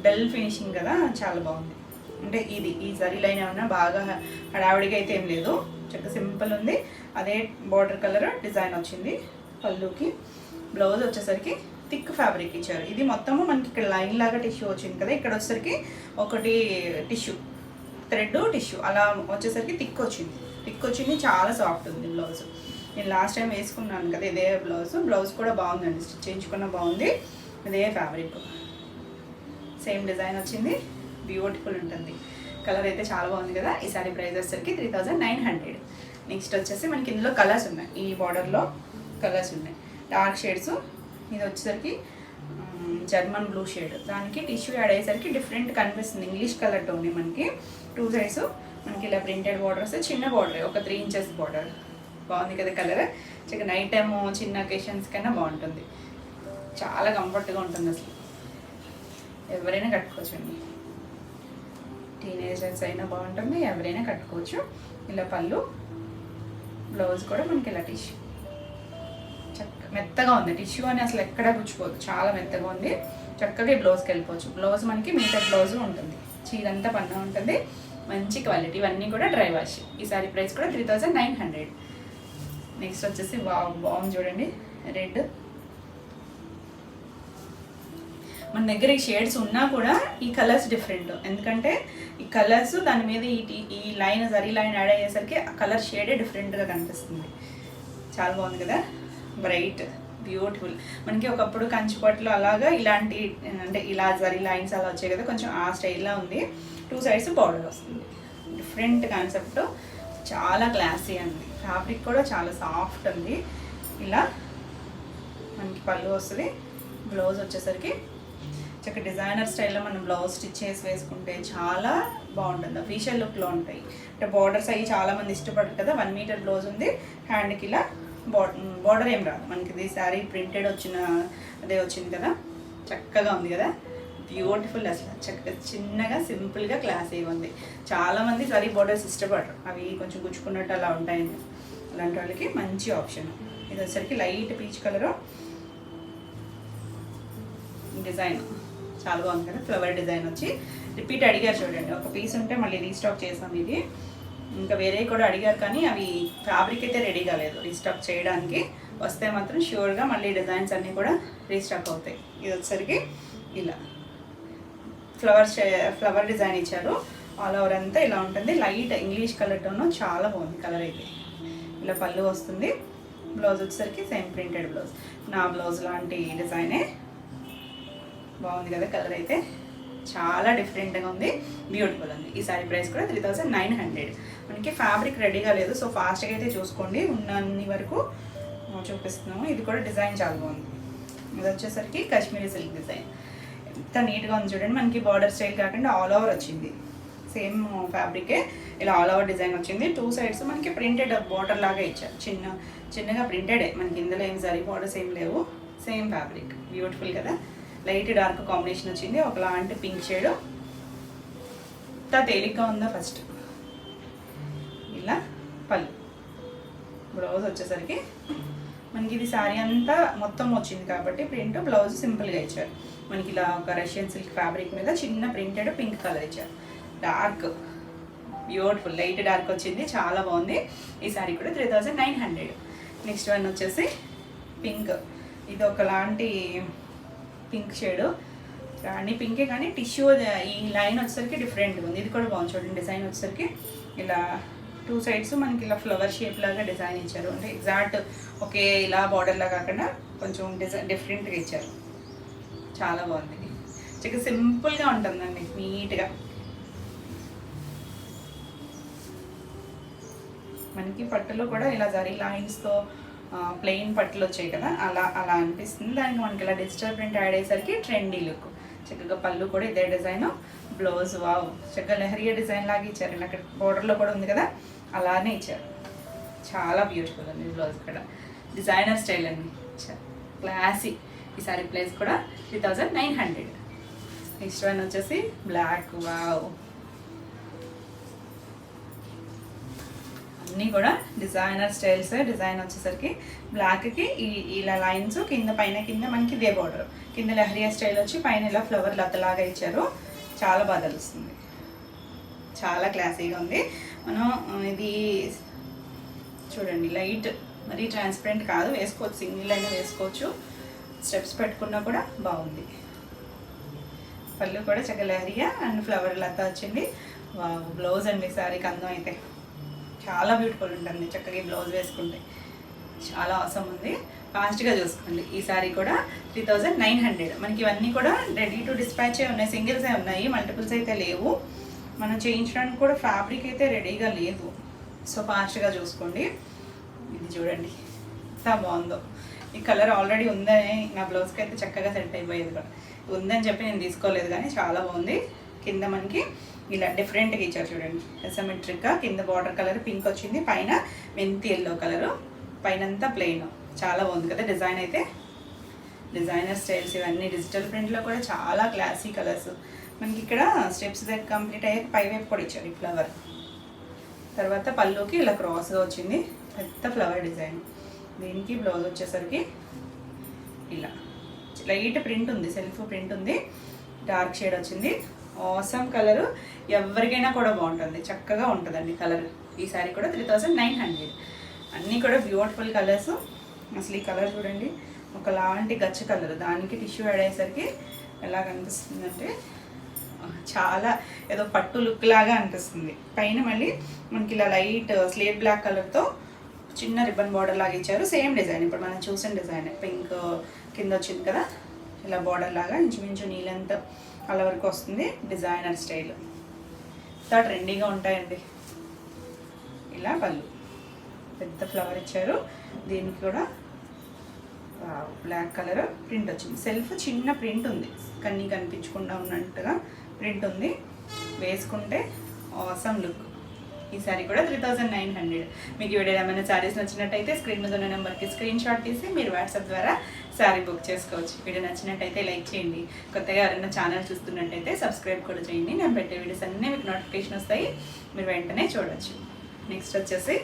S1: డల్ ఫినిషింగ్ కదా, చాలా బాగుంది. అంటే ఈ జరీ లైన్ ఏమన్నా బాగా హడావిడిగా అయితే ఏం లేదు, చక్కగా సింపుల్ ఉంది. అదే బార్డర్ కలర్ డిజైన్ వచ్చింది పళ్ళుకి. బ్లౌజ్ వచ్చేసరికి థిక్ ఫ్యాబ్రిక్ ఇచ్చారు. ఇది మొత్తము మనకి ఇక్కడ లైన్ లాగా టిష్యూ వచ్చింది కదా, ఇక్కడ వచ్చేసరికి ఒకటి టిష్యూ, థ్రెడ్ టిష్యూ అలా వచ్చేసరికి థిక్ వచ్చింది, చాలా సాఫ్ట్ ఉంది బ్లౌజ్. నేను లాస్ట్ టైం వేసుకున్నాను కదా ఇదే బ్లౌజ్ కూడా బాగుందండి, స్టిచ్ చేయించుకున్న బాగుంది. ఇదే ఫ్యాబ్రిక్, సేమ్ డిజైన్ వచ్చింది, బ్యూటిఫుల్ ఉంటుంది. కలర్ అయితే చాలా బాగుంది కదా. ఈ సారీ ప్రైస్ వచ్చేసరికి 3900. నెక్స్ట్ వచ్చేసి మనకి ఇందులో కలర్స్ ఉన్నాయి, ఈ బార్డర్లో కలర్స్ ఉన్నాయి, డార్క్ షేడ్స్. ఇది వచ్చేసరికి జర్మన్ బ్లూ షేడ్, దానికి టిష్యూ యాడ్ అయ్యేసరికి డిఫరెంట్ కనిపిస్తుంది, ఇంగ్లీష్ కలర్ టోన్. మనకి 2 sides మనకి ఇలా ప్రింటెడ్ బార్డర్స్, చిన్న బార్డర్, ఒక 3 inches బార్డర్. బాగుంది కదా కలర్, చక్కగా నైట్ టైము చిన్న అకేషన్స్ కన్నా బాగుంటుంది, చాలా కంఫర్ట్గా ఉంటుంది. అసలు ఎవరైనా కట్టుకోవచ్చు అండి, టీనేజర్స్ అయినా బాగుంటుంది, ఎవరైనా కట్టుకోవచ్చు. ఇలా పళ్ళు, బ్లౌజ్ కూడా మనకి ఇలా టిష్యూ, మెత్తగా ఉంది. టిష్యూ అని అసలు ఎక్కడా గుచ్చుకోదు, చాలా మెత్తగా ఉంది. చక్కగా ఈ బ్లౌజ్కి వెళ్ళిపోవచ్చు. బ్లౌజ్ మనకి మీటర్ బ్లౌజ్ ఉంటుంది, చీరంతా పన్నా ఉంటుంది, మంచి క్వాలిటీ. ఇవన్నీ కూడా డ్రై వాష్. ఈ సారీ ప్రైస్ కూడా 3900. నెక్స్ట్ వచ్చేసి బాగుంది చూడండి, రెడ్. మన దగ్గర ఈ షేడ్స్ ఉన్నా కూడా ఈ కలర్స్ డిఫరెంట్, ఎందుకంటే ఈ కలర్స్ దాని మీద ఈ లైన్ జరీ లైన్ యాడ్ అయ్యేసరికి ఆ కలర్ షేడే డిఫరెంట్గా కనిపిస్తుంది. చాలా బాగుంది కదా, బ్రైట్, బ్యూటిఫుల్. మనకి ఒకప్పుడు కంచిపట్లు అలాగా ఇలాంటి, అంటే ఇలా జరీ లైన్స్ అలా వచ్చాయి కదా, కొంచెం ఆ స్టైల్లో ఉంది. 2 sides బార్డర్ వస్తుంది, డిఫరెంట్ కాన్సెప్ట్, చాలా క్లాసీ అండి. ఫ్యాబ్రిక్ కూడా చాలా సాఫ్ట్ ఉంది. ఇలా మనకి పళ్ళు వస్తుంది, బ్లౌజ్ వచ్చేసరికి చక్కగా డిజైనర్ స్టైల్లో మనం బ్లౌజ్ స్టిచ్ చేసి వేసుకుంటే చాలా బాగుంటుంది, అఫీషియల్ లుక్లో ఉంటాయి. అంటే బార్డర్స్ అవి చాలామంది ఇష్టపడరు కదా. 1 meter బ్లౌజ్ ఉంది, హ్యాండ్కి ఇలా బార్డర్ ఏం రాదు మనకి. ఇది శారీ ప్రింటెడ్ అదే వచ్చింది కదా, చక్కగా ఉంది కదా, బ్యూటిఫుల్. అసలు చక్కగా చిన్నగా సింపుల్గా క్లాసీగా ఉంది. చాలామంది సారీ బార్డర్స్ ఇష్టపడరు, అవి కొంచెం గుచ్చుకున్నట్టు అలా ఉంటాయండి. అలాంటి వాళ్ళకి మంచి ఆప్షన్. ఇది వచ్చేసరికి లైట్ పీచ్ కలరు, డిజైన్ చాలా బాగుంది కదా, ఫ్లవర్ డిజైన్ వచ్చి. రిపీట్ అడిగారు చూడండి, ఒక పీస్ ఉంటే మళ్ళీ రీస్టాక్ చేసాం. ఇది ఇంకా వేరే కూడా అడిగారు, కానీ అవి ఫ్యాబ్రిక్ అయితే రెడీ కాలేదు రీస్టాక్ చేయడానికి. వస్తే మాత్రం ష్యూర్గా మళ్ళీ డిజైన్స్ అన్నీ కూడా రీస్టాక్ అవుతాయి. ఇది వచ్చేసరికి ఇలా ఫ్లవర్ డిజైన్ ఇచ్చారు. ఆల్ ఓవర్ అంతా ఇలా ఉంటుంది, లైట్ ఇంగ్లీష్ కలర్ టోన్, చాలా బాగుంది కలర్ అయితే. ఇలా పళ్ళు వస్తుంది, బ్లౌజ్ వచ్చేసరికి సేమ్ ప్రింటెడ్ బ్లౌజ్, నా బ్లౌజ్ లాంటి డిజైనే. బాగుంది కదా కలర్ అయితే, చాలా డిఫరెంట్గా ఉంది, బ్యూటిఫుల్ ఉంది. ఈ సారీ ప్రైస్ కూడా 3900. మనకి ఫ్యాబ్రిక్ రెడీగా లేదు, సో ఫాస్ట్గా అయితే చూసుకోండి. ఉన్నన్ని వరకు చూపిస్తున్నాము. ఇది కూడా డిజైన్ చాలా బాగుంది. ఇది వచ్చేసరికి కాశ్మీరీ సిల్క్ డిజైన్, ఎంత నీట్గా ఉంది చూడండి. మనకి బార్డర్ స్టైల్ కాకుండా ఆల్ ఓవర్ వచ్చింది, సేమ్ ఫ్యాబ్రికే ఇలా ఆల్ ఓవర్ డిజైన్ వచ్చింది. 2 sides మనకి ప్రింటెడ్ బార్డర్ లాగా ఇచ్చారు, చిన్నగా ప్రింటెడే. మనకి ఇందులో ఏం జరీ బార్డర్స్ ఏం లేవు, సేమ్ ఫ్యాబ్రిక్, బ్యూటిఫుల్ కదా. లైట్ డార్క్ కాంబినేషన్ వచ్చింది, ఒకలాంటి పింక్ షేడ్. ఎంత తేలిగ్గా ఉందో ఫస్ట్. ఇలా పళ్ళు, బ్లౌజ్ వచ్చేసరికి మనకి ఇది శారీ అంతా మొత్తం వచ్చింది కాబట్టి ప్రింట్, బ్లౌజ్ సింపుల్గా ఇచ్చారు. మనకి ఇలా ఒక రష్యన్ సిల్క్ ఫ్యాబ్రిక్ మీద చిన్న ప్రింటెడ్ పింక్ కలర్ ఇచ్చారు. డార్క్ బ్యూటిఫుల్ లైట్ డార్క్ వచ్చింది, చాలా బాగుంది. ఈ సారీ కూడా 3900. నెక్స్ట్ వన్ వచ్చేసి పింక్. ఇది ఒకలాంటి పింక్ షేడు, రాణి పింకే కానీ టిష్యూ ఈ లైన్ వచ్చేసరికి డిఫరెంట్గా ఉంది. ఇది కూడా బాగుంది చూడండి. డిజైన్ వచ్చేసరికి ఇలా 2 సైడ్స్ మనకి ఇలా ఫ్లవర్ షేప్ లాగా డిజైన్ ఇచ్చారు. అంటే ఎగ్జాక్ట్ ఒకే ఇలా బార్డర్లా కాకుండా కొంచెం డిజైన్ డిఫరెంట్గా ఇచ్చారు. చాలా బాగుంది. చక్కగా సింపుల్గా ఉంటుందండి, నీట్గా. మనకి పట్టులో కూడా ఇలా జరీ లైన్స్తో ప్లెయిన్ పట్టులు వచ్చాయి కదా, అలా అలా అనిపిస్తుంది. దానికి మనకి ఇలా డిజిటల్ ప్రింట్ యాడ్ అయ్యేసరికి ట్రెండీ లుక్. చక్కగా పళ్ళు కూడా ఇదే డిజైన్, బ్లౌజ్ వావ్ చక్కగా లెహరియా డిజైన్ లాగా ఇచ్చారు. అక్కడ బోర్డర్లో కూడా ఉంది కదా, అలానే ఇచ్చారు. చాలా బ్యూటిఫుల్ ఉంది బ్లౌజ్ కూడా. డిజైనర్ స్టైల్ అండి, క్లాసీ. ఈ సారీ ప్రైస్ కూడా 3900. నెక్స్ట్ వన్ వచ్చేసి బ్లాక్. వావ్, అన్నీ కూడా డిజైనర్ స్టైల్స్. డిజైన్ వచ్చేసరికి బ్లాక్కి ఇలా లైన్స్ కింద పైన కింద మనకి ఇదే బార్డర్, కింద లెహరియా స్టైల్ వచ్చి పైన ఇలా ఫ్లవర్ లతలాగా ఇచ్చారు. చాలా బాగా తెలుస్తుంది, చాలా క్లాసీగా ఉంది. మనం ఇది చూడండి, లైట్ మరీ ట్రాన్స్పరెంట్ కాదు, వేసుకోవచ్చు, సింగిల్ అయినా వేసుకోవచ్చు. స్టెప్స్ పెట్టుకున్నా కూడా బాగుంది. పళ్ళు కూడా చక్కగా లెహరియా అండ్ ఫ్లవర్ లత వచ్చింది. బ్లౌజ్ అండి సారీకి అందం అయితే చాలా బ్యూటిఫుల్ ఉంటుంది. చక్కగా ఈ బ్లౌజ్ వేసుకుంటే చాలా అవసరం ఉంది. ఫాస్ట్గా చూసుకోండి. ఈ సారీ కూడా 3900. మనకి ఇవన్నీ కూడా రెడీ టు డిస్పాచే ఉన్నాయి, సింగిల్సే ఉన్నాయి, మల్టిపుల్స్ అయితే లేవు. మనం చేయించడానికి కూడా ఫ్యాబ్రిక్ అయితే రెడీగా లేదు. సో ఫాస్ట్గా చూసుకోండి. ఇది చూడండి ఎంత బాగుందో. ఈ కలర్ ఆల్రెడీ ఉందని నా బ్లౌజ్కి అయితే చక్కగా సెట్ అయిపోయేది కూడా. ఉందని చెప్పి నేను తీసుకోలేదు, కానీ చాలా బాగుంది. కింద మనకి ఇలా డిఫరెంట్గా ఇచ్చారు చూడండి, అసిమెట్రిక్గా. కింద బార్డర్ కలర్ పింక్ వచ్చింది, పైన మెంతి ఎల్లో కలరు, పైన అంతా ప్లెయిన్. చాలా బాగుంది కదా డిజైన్ అయితే. డిజైనర్ స్టైల్స్ ఇవన్నీ డిజిటల్ ప్రింట్లో కూడా చాలా క్లాసీ కలర్స్. మనకి ఇక్కడ స్టెప్స్ దగ్గర కంప్లీట్ అయ్యాక పై వైపు కూడా ఇచ్చారు ఈ ఫ్లవర్. తర్వాత పళ్ళుకి ఇలా క్రాస్గా వచ్చింది, పెద్ద ఫ్లవర్ డిజైన్. దీనికి బ్లౌజ్ వచ్చేసరికి ఇలా లైట్ ప్రింట్ ఉంది, సెల్ఫ్ ప్రింట్ ఉంది, డార్క్ షేడ్ వచ్చింది. ఆసమ్ కలరు, ఎవరికైనా కూడా బాగుంటుంది, చక్కగా ఉంటుందండి కలర్. ఈ సారీ కూడా 3900. అన్నీ కూడా బ్యూటిఫుల్ కలర్స్. అసలు ఈ కలర్ చూడండి, ఒకలాంటి గచ్చ కలర్, దానికి టిష్యూ యాడ్ అయ్యేసరికి ఎలా కనిపిస్తుందంటే చాలా ఏదో పట్టు లుక్ లాగా అనిపిస్తుంది. పైన మళ్ళీ మనకి ఇలా లైట్ స్లేట్ బ్లాక్ కలర్తో చిన్న రిబ్బన్ బార్డర్ లాగా ఇచ్చారు. సేమ్ డిజైన్, ఇప్పుడు మనం చూసిన డిజైన్. పింక్ కింద వచ్చింది కదా, ఇలా బార్డర్ లాగా ఇంచుమించు నీళ్ళంతా అలా వరకు వస్తుంది. డిజైనర్ స్టైల్ చాలా ట్రెండీగా ఉంటాయండి. ఇలా పళ్ళు పెద్ద ఫ్లవర్ ఇచ్చారు. దీనికి కూడా బ్లాక్ కలర్ ప్రింట్ వచ్చింది. సెల్ఫ్ చిన్న ప్రింట్ ఉంది, కన్నీ కనిపించకుండా ఉన్నట్టుగా ప్రింట్ ఉంది. వేసుకుంటే ఆసమ్ లుక్. ఈ సారీ కూడా 3900. మీకు వీడియో ఏమైనా శారీస్ నచ్చినట్టయితే స్క్రీన్ మీద ఉన్న నెంబర్కి స్క్రీన్ షాట్ తీసి మీరు వాట్సాప్ ద్వారా శారీ బుక్ చేసుకోవచ్చు. వీడియో నచ్చినట్టయితే లైక్ చేయండి. కొత్తగా ఎవరైనా ఛానల్ చూస్తున్నట్టయితే సబ్స్క్రైబ్ కూడా చేయండి. నేను పెట్టే వీడియోస్ అన్నీ మీకు నోటిఫికేషన్ వస్తాయి, మీరు వెంటనే చూడవచ్చు. నెక్స్ట్ వచ్చేసి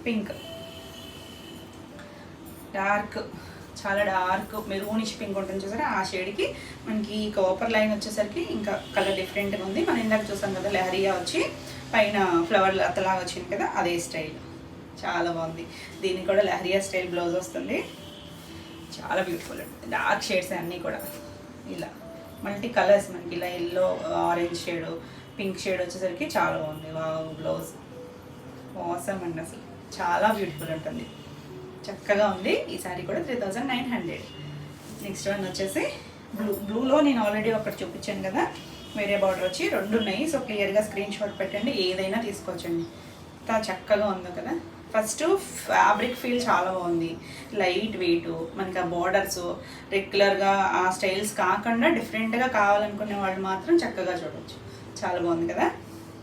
S1: పింక్. డార్క్, చాలా డార్క్ మెరూనిష్ పింక్ ఉంటుంది చూసారా, ఆ షేడ్కి మనకి కాపర్ లైన్ వచ్చేసరికి ఇంకా కలర్ డిఫరెంట్గా ఉంది. మనం ఇందాక చూసాం కదా లెహరియా వచ్చి పైన ఫ్లవర్ అతలాగా వచ్చింది కదా, అదే స్టైల్. చాలా బాగుంది. దీనికి కూడా లెహరియా స్టైల్ బ్లౌజ్ వస్తుంది. చాలా బ్యూటిఫుల్ ఉంటుంది. డార్క్ షేడ్స్ అన్నీ కూడా ఇలా మల్టీ కలర్స్, మనకి ఇలా yellow, orange shade, pink shade వచ్చేసరికి చాలా బాగుంది. బ్లౌజ్ ఆసమ్ అండి, అసలు చాలా బ్యూటిఫుల్ ఉంటుంది, చక్కగా ఉంది. ఈ సారీ కూడా 3900. నెక్స్ట్ వన్ వచ్చేసి బ్లూలో నేను ఆల్రెడీ ఒకటి చూపించాను కదా, వేరే బార్డర్ వచ్చి 2 ఉన్నాయి. సో క్లియర్గా స్క్రీన్ షాట్ పెట్టండి, ఏదైనా తీసుకోవచ్చండి. ఎంత చక్కగా ఉందో కదా. ఫస్ట్ ఫ్యాబ్రిక్ ఫీల్ చాలా బాగుంది, లైట్ వెయిట్. మనకి ఆ బార్డర్స్ రెగ్యులర్గా ఆ స్టైల్స్ కాకుండా డిఫరెంట్గా కావాలనుకునే వాళ్ళు మాత్రం చక్కగా చూడవచ్చు. చాలా బాగుంది కదా.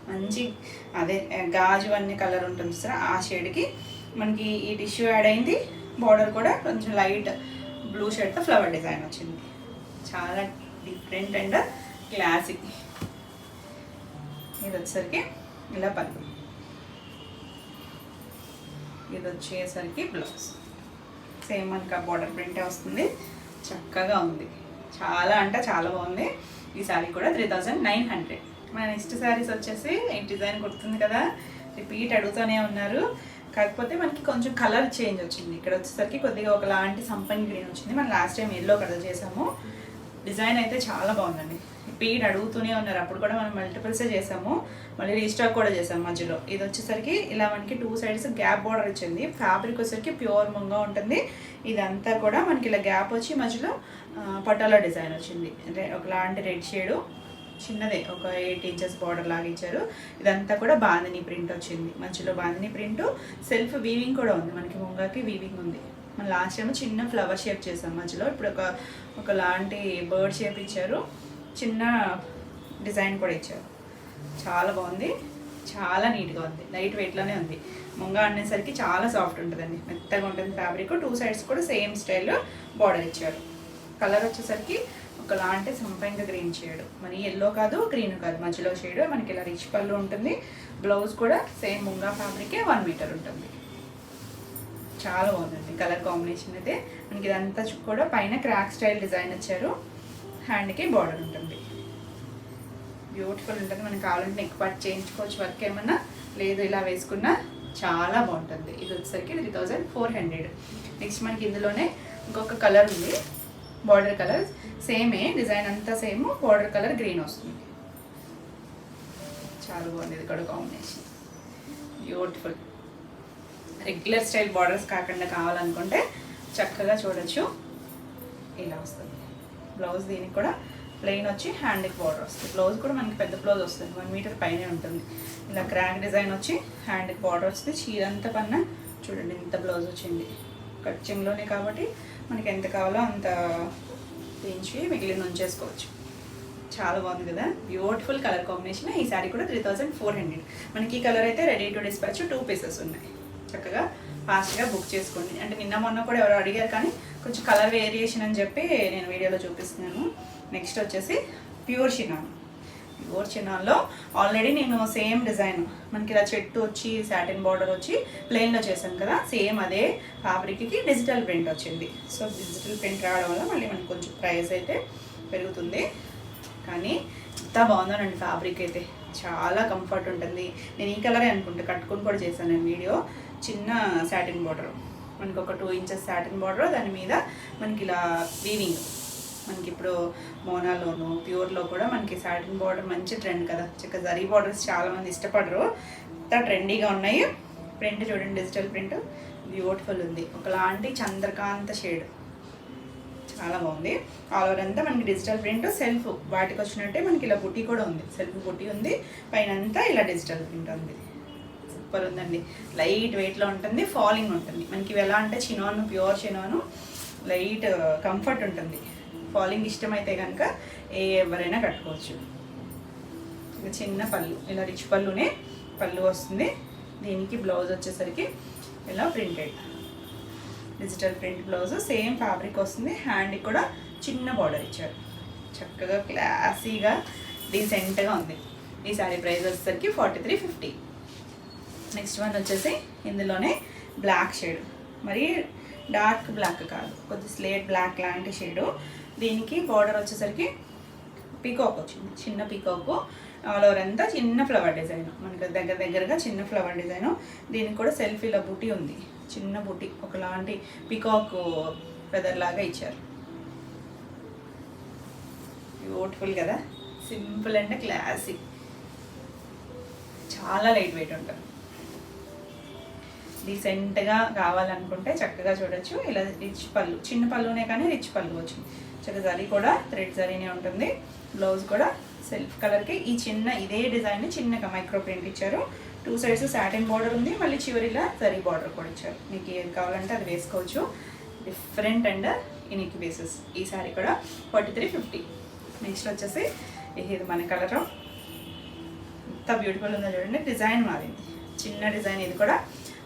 S1: మంచి అదే గాజు అన్ని కలర్ ఉంటుంది సార్, ఆ షేడ్కి మనకి ఈ టిష్యూ యాడ్ అయింది. బార్డర్ కూడా కొంచెం లైట్ బ్లూ షేడ్తో ఫ్లవర్ డిజైన్ వచ్చింది. చాలా డిఫరెంట్ అండ్ క్లాసిక్. ఇది వచ్చేసరికి ఇలా పళ్ళు, ఇది వచ్చేసరికి బ్లౌజ్. సేమ్ మనకి ఆ బార్డర్ ప్రింటే వస్తుంది. చక్కగా ఉంది, చాలా అంటే చాలా బాగుంది. ఈ శారీ కూడా 3900. మన నెక్స్ట్ శారీస్ వచ్చేసి ఈ డిజైన్ గుర్తుంది కదా, రిపీట్ అడుగుతూనే ఉన్నారు. కాకపోతే మనకి కొంచెం కలర్ చేంజ్ వచ్చింది. ఇక్కడ వచ్చేసరికి కొద్దిగా ఒకలాంటి సంపంగి గ్రీన్ వచ్చింది. మనం లాస్ట్ టైం ఎల్లో కలర్ చేసాము. డిజైన్ అయితే చాలా బాగుందండి. రిపీట్ అడుగుతూనే ఉన్నారు. అప్పుడు కూడా మనం మల్టిపుల్సే చేసాము, మళ్ళీ రీస్టాక్ కూడా చేసాము మధ్యలో. ఇది వచ్చేసరికి ఇలా మనకి 2 సైడ్స్ గ్యాప్ బార్డర్ వచ్చింది. ఫ్యాబ్రిక్ వచ్చేసరికి ప్యూర్ ముంగా ఉంటుంది. ఇదంతా కూడా మనకి ఇలా గ్యాప్ వచ్చి మధ్యలో పటాలా డిజైన్ వచ్చింది. అంటే ఒకలాంటి రెడ్ షేడు, చిన్నదే ఒక 8 ఇంచెస్ బార్డర్ లాగా ఇచ్చారు. ఇదంతా కూడా బాందిని ప్రింట్ వచ్చింది. మధ్యలో బాందిని ప్రింట్, సెల్ఫ్ వీవింగ్ కూడా ఉంది. మనకి ముంగాకి వీవింగ్ ఉంది. మన లాస్ట్ టైం చిన్న ఫ్లవర్ షేప్ చేసాం మధ్యలో. ఇప్పుడు ఒకలాంటి బర్డ్ షేప్ ఇచ్చారు, చిన్న డిజైన్ కూడా ఇచ్చారు. చాలా బాగుంది, చాలా నీట్గా ఉంది. లైట్ వెయిట్లోనే ఉంది. ముంగా అనేసరికి చాలా సాఫ్ట్ ఉంటుందండి, మెత్తగా ఉంటుంది ఫ్యాబ్రిక్. 2 సైడ్స్ కూడా సేమ్ స్టైల్లో బార్డర్ ఇచ్చారు. కలర్ వచ్చేసరికి ఒకలాంటి సంపంగి గ్రీన్ షేడ్, మరి ఎల్లో కాదు గ్రీన్ కాదు, మధ్యలో షేడ్. మనకి ఇలా రిచ్ పళ్ళు ఉంటుంది. బ్లౌజ్ కూడా సేమ్ ముంగా ఫ్యాబ్రికే 1 మీటర్ ఉంటుంది. చాలా బాగుందండి కలర్ కాంబినేషన్ అయితే. మనకి ఇదంతా కూడా పైన క్రాక్ స్టైల్ డిజైన్ ఇచ్చారు. హ్యాండ్కి బార్డర్ ఉంటుంది, బ్యూటిఫుల్ ఉంటుంది. మనకి కావాలంటే నెక్ పార్ట్ చేయించుకోవచ్చు వర్క్ ఏమన్నా, లేదు ఇలా వేసుకున్నా చాలా బాగుంటుంది. ఇది వచ్చేసరికి 3400. నెక్స్ట్ మనకి ఇందులోనే ఇంకొక కలర్ ఉంది, బార్డర్ కలర్ సేమే, డిజైన్ అంతా సేమ్, బార్డర్ కలర్ గ్రీన్ వస్తుంది. చాలా బాగుంది ఇది కూడా combination, beautiful. Regular style borders కాకుండా కావాలనుకుంటే చక్కగా చూడొచ్చు. ఇలా వస్తుంది బ్లౌజ్. దీనికి కూడా ప్లెయిన్ వచ్చి హ్యాండ్కి బార్డర్ వస్తుంది. బ్లౌజ్ కూడా మనకి పెద్ద బ్లౌజ్ వస్తుంది, 1 మీటర్ పైనే ఉంటుంది. ఇలా క్రాక్ డిజైన్ వచ్చి హ్యాండ్కి బార్డర్ వస్తుంది. చీర అంతా పన్నా చూడండి ఇంత బ్లౌజ్ వచ్చింది. కట్చింగ్లోనే కాబట్టి మనకి ఎంత కావాలో అంత పెంచి మిగిలిన ఉంచేసుకోవచ్చు. చాలా బాగుంది కదా, బ్యూటిఫుల్ కలర్ కాంబినేషన్. ఈ శారీ కూడా 3400. మనకి ఈ కలర్ అయితే రెడీ టు డిస్పాచ్ 2 పీసెస్ ఉన్నాయి. చక్కగా ఫాస్ట్గా బుక్ చేసుకోండి. అంటే నిన్న మొన్న కూడా ఎవరు అడిగారు, కానీ కొంచెం కలర్ వేరియేషన్ అని చెప్పి నేను వీడియోలో చూపిస్తున్నాను. నెక్స్ట్ వచ్చేసి ప్యూర్ చినాన్. ప్యూర్ చినాన్లో ఆల్రెడీ నేను సేమ్ డిజైన్, మనకి ఇలా చెట్టు వచ్చి సాటిన్ బార్డర్ వచ్చి ప్లెయిన్లో చేశాను కదా, సేమ్ అదే ఫ్యాబ్రిక్కి డిజిటల్ ప్రింట్ వచ్చింది. సో డిజిటల్ ప్రింట్ రావడం వల్ల మళ్ళీ మనకి కొంచెం ప్రైస్ అయితే పెరుగుతుంది. కానీ ఎంత బాగుందోనండి ఫ్యాబ్రిక్ అయితే, చాలా కంఫర్ట్ ఉంటుంది. నేను ఈ కలరే అనుకుంటా కట్టుకొని కూడా చేశాను నేను వీడియో. చిన్న సాటిన్ బార్డర్, మనకి ఒక 2 ఇంచెస్ సాటిన్ బార్డర్, దాని మీద మనకి ఇలా వీవింగ్. మనకి ఇప్పుడు మోనాలోను ప్యూర్లో కూడా మనకి సాటిన్ బార్డర్ మంచి ట్రెండ్ కదా. చక్కగా జరీ బార్డర్స్ చాలామంది ఇష్టపడరు, ఇంత ట్రెండీగా ఉన్నాయి. ప్రింట్ చూడండి, డిజిటల్ ప్రింట్ బ్యూటిఫుల్ ఉంది. ఒకలాంటి చంద్రకాంత షేడ్, చాలా బాగుంది. ఆల్ ఓవర్ అంతా మనకి డిజిటల్ ప్రింట్, సెల్ఫ్ వాటికి వచ్చినట్టే మనకి ఇలా బుట్టి కూడా ఉంది, సెల్ఫ్ బుట్టి ఉంది. పైన అంతా ఇలా డిజిటల్ ప్రింట్ ఉంది. సూపర్ ఉందండి. లైట్ వెయిట్లో ఉంటుంది, ఫాలింగ్ ఉంటుంది. మనకి ఇవి ఎలా అంటే చినాను, ప్యూర్ చినాను, లైట్ కంఫర్ట్ ఉంటుంది. ఫాలింగ్ ఇష్టమైతే కనుక ఎవరైనా కట్టుకోవచ్చు. ఇక చిన్న పళ్ళు, ఇలా రిచ్ పళ్ళునే పళ్ళు వస్తుంది. దీనికి బ్లౌజ్ వచ్చేసరికి ఇలా printed digital print blouse, same fabric వస్తుంది. హ్యాండ్కి కూడా చిన్న బార్డర్ ఇచ్చారు. చక్కగా క్లాసీగా డీసెంట్గా ఉంది. ఈ శారీ ప్రైస్ వచ్చేసరికి 4350. నెక్స్ట్ వన్ వచ్చేసి ఇందులోనే బ్లాక్ షేడ్, మరి డార్క్ బ్లాక్ కాదు, కొద్ది స్లేట్ బ్లాక్ లాంటి షేడు. దీనికి బార్డర్ వచ్చేసరికి పీకాక్ వచ్చింది, చిన్న పీకాక్. ఆల్ ఓవర్ అంతా చిన్న ఫ్లవర్ డిజైన్, మనకి దగ్గరగా చిన్న ఫ్లవర్ డిజైన్. దీనికి కూడా సెల్ఫ్ ఇలా బుటీ ఉంది, చిన్న బుటీ, ఒకలాంటి పీకాక్ ఫెదర్ లాగా ఇచ్చారు. బ్యూటిఫుల్ కదా, సింపుల్ అండ్ క్లాసిక్, చాలా లైట్ వెయిట్ ఉంటుంది. డీసెంట్గా కావాలనుకుంటే చక్కగా చూడొచ్చు. ఇలా రిచ్ పళ్ళు, చిన్న పళ్ళునే కానీ రిచ్ పళ్ళు వచ్చింది. చక్కగా జరీ కూడా థ్రెడ్ జరీనే ఉంటుంది. బ్లౌజ్ కూడా సెల్ఫ్ కలర్కి ఈ చిన్న ఇదే డిజైన్ చిన్నగా మైక్రో ప్రింట్ ఇచ్చారు. 2 సైడ్స్ సాటిన్ బార్డర్ ఉంది, మళ్ళీ చివరిలా జరీ బార్డర్ కూడా ఇచ్చారు. మీకు ఏది కావాలంటే అది వేసుకోవచ్చు. Different and unique bases. ఈ సారీ కూడా 4350. నెక్స్ట్ వచ్చేసి ఇది మన కలర్, ఎంత బ్యూటిఫుల్ ఉందో చూడండి. డిజైన్ మారింది, చిన్న డిజైన్. ఇది కూడా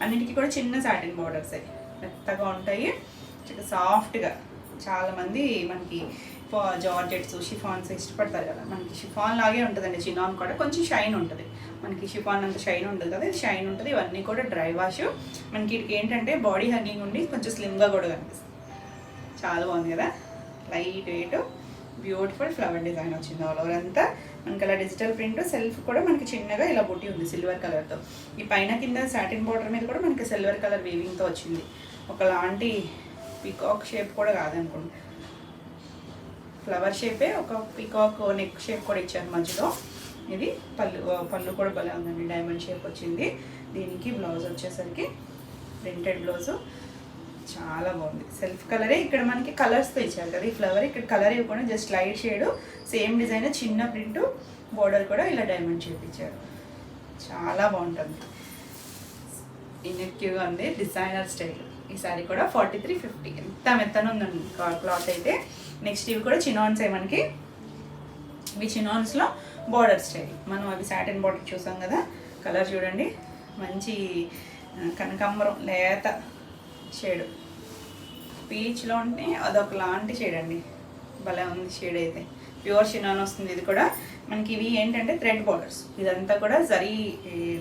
S1: అన్నిటికీ కూడా చిన్న సాటిన్ బార్డర్స్ అవి మెత్తగా ఉంటాయి, సాఫ్ట్గా. చాలామంది మనకి జార్జెట్స్, షిఫాన్స్ ఇష్టపడతారు కదా. మనకి షిఫాన్ లాగే ఉంటుందండి. చినాన్ కూడా కొంచెం షైన్ ఉంటుంది, మనకి షిఫాన్ అంత షైన్ ఉంటుంది కదా, ఇది షైన్ ఉంటుంది. ఇవన్నీ కూడా డ్రై వాష్. మనకి ఇటుకి ఏంటంటే బాడీ హగ్గింగ్ ఉండి కొంచెం స్లిమ్గా కూడా కనిపిస్తుంది. చాలా బాగుంది కదా. Light weight beautiful flower design వచ్చింది. ఆల్ ఓవర్ అంతా మనకి అలా డిజిటల్ ప్రింట్, సెల్ఫ్ కూడా మనకి చిన్నగా ఇలా బుట్టి ఉంది సిల్వర్ కలర్తో. ఈ పైన కింద సాటిన్ బార్డర్ మీద కూడా మనకి సిల్వర్ కలర్ వీవింగ్తో వచ్చింది. ఒకలాంటి పీకాక్ షేప్ కూడా కాదనుకోండి, ఫ్లవర్ షేపే, ఒక పీకాక్ నెక్ షేప్ కూడా ఇచ్చారు మధ్యలో. ఇది పళ్ళు కూడా భలే ఉందండి, డైమండ్ షేప్ వచ్చింది. దీనికి బ్లౌజ్ వచ్చేసరికి ప్రింటెడ్ బ్లౌజు, చాలా బాగుంది. సెల్ఫ్ కలరే ఇక్కడ మనకి కలర్స్తో ఇచ్చారు కదా ఈ ఫ్లవర్. ఇక్కడ కలర్ ఇవ్వకుండా just light shade, same design, చిన్న ప్రింట్, బోర్డర్ కూడా ఇలా డైమండ్ షేప్ ఇచ్చారు. చాలా బాగుంటుంది, ఇన్ఎక్టివ్గా ఉంది, డిజైనర్ స్టైల్. ఈ సారీ కూడా 4350. ఎంత మెత్తన ఉందండి క్లాత్ అయితే. నెక్స్ట్ ఇవి కూడా చినాన్సే మనకి. ఇవి చినాన్స్లో బోర్డర్ స్టైల్. మనం అవి సాటిన్ బార్డర్ చూసాం కదా, కలర్ చూడండి, మంచి కనకాంబరం లేత షేడ్, పీచ్లో ఉంటే అదొక లాంటి షేడ్ అండి, భలే ఉంది షేడ్ అయితే. ప్యూర్ షినాన్ వస్తుంది. ఇది కూడా మనకి ఇవి ఏంటంటే థ్రెడ్ బార్డర్స్. ఇదంతా కూడా జరీ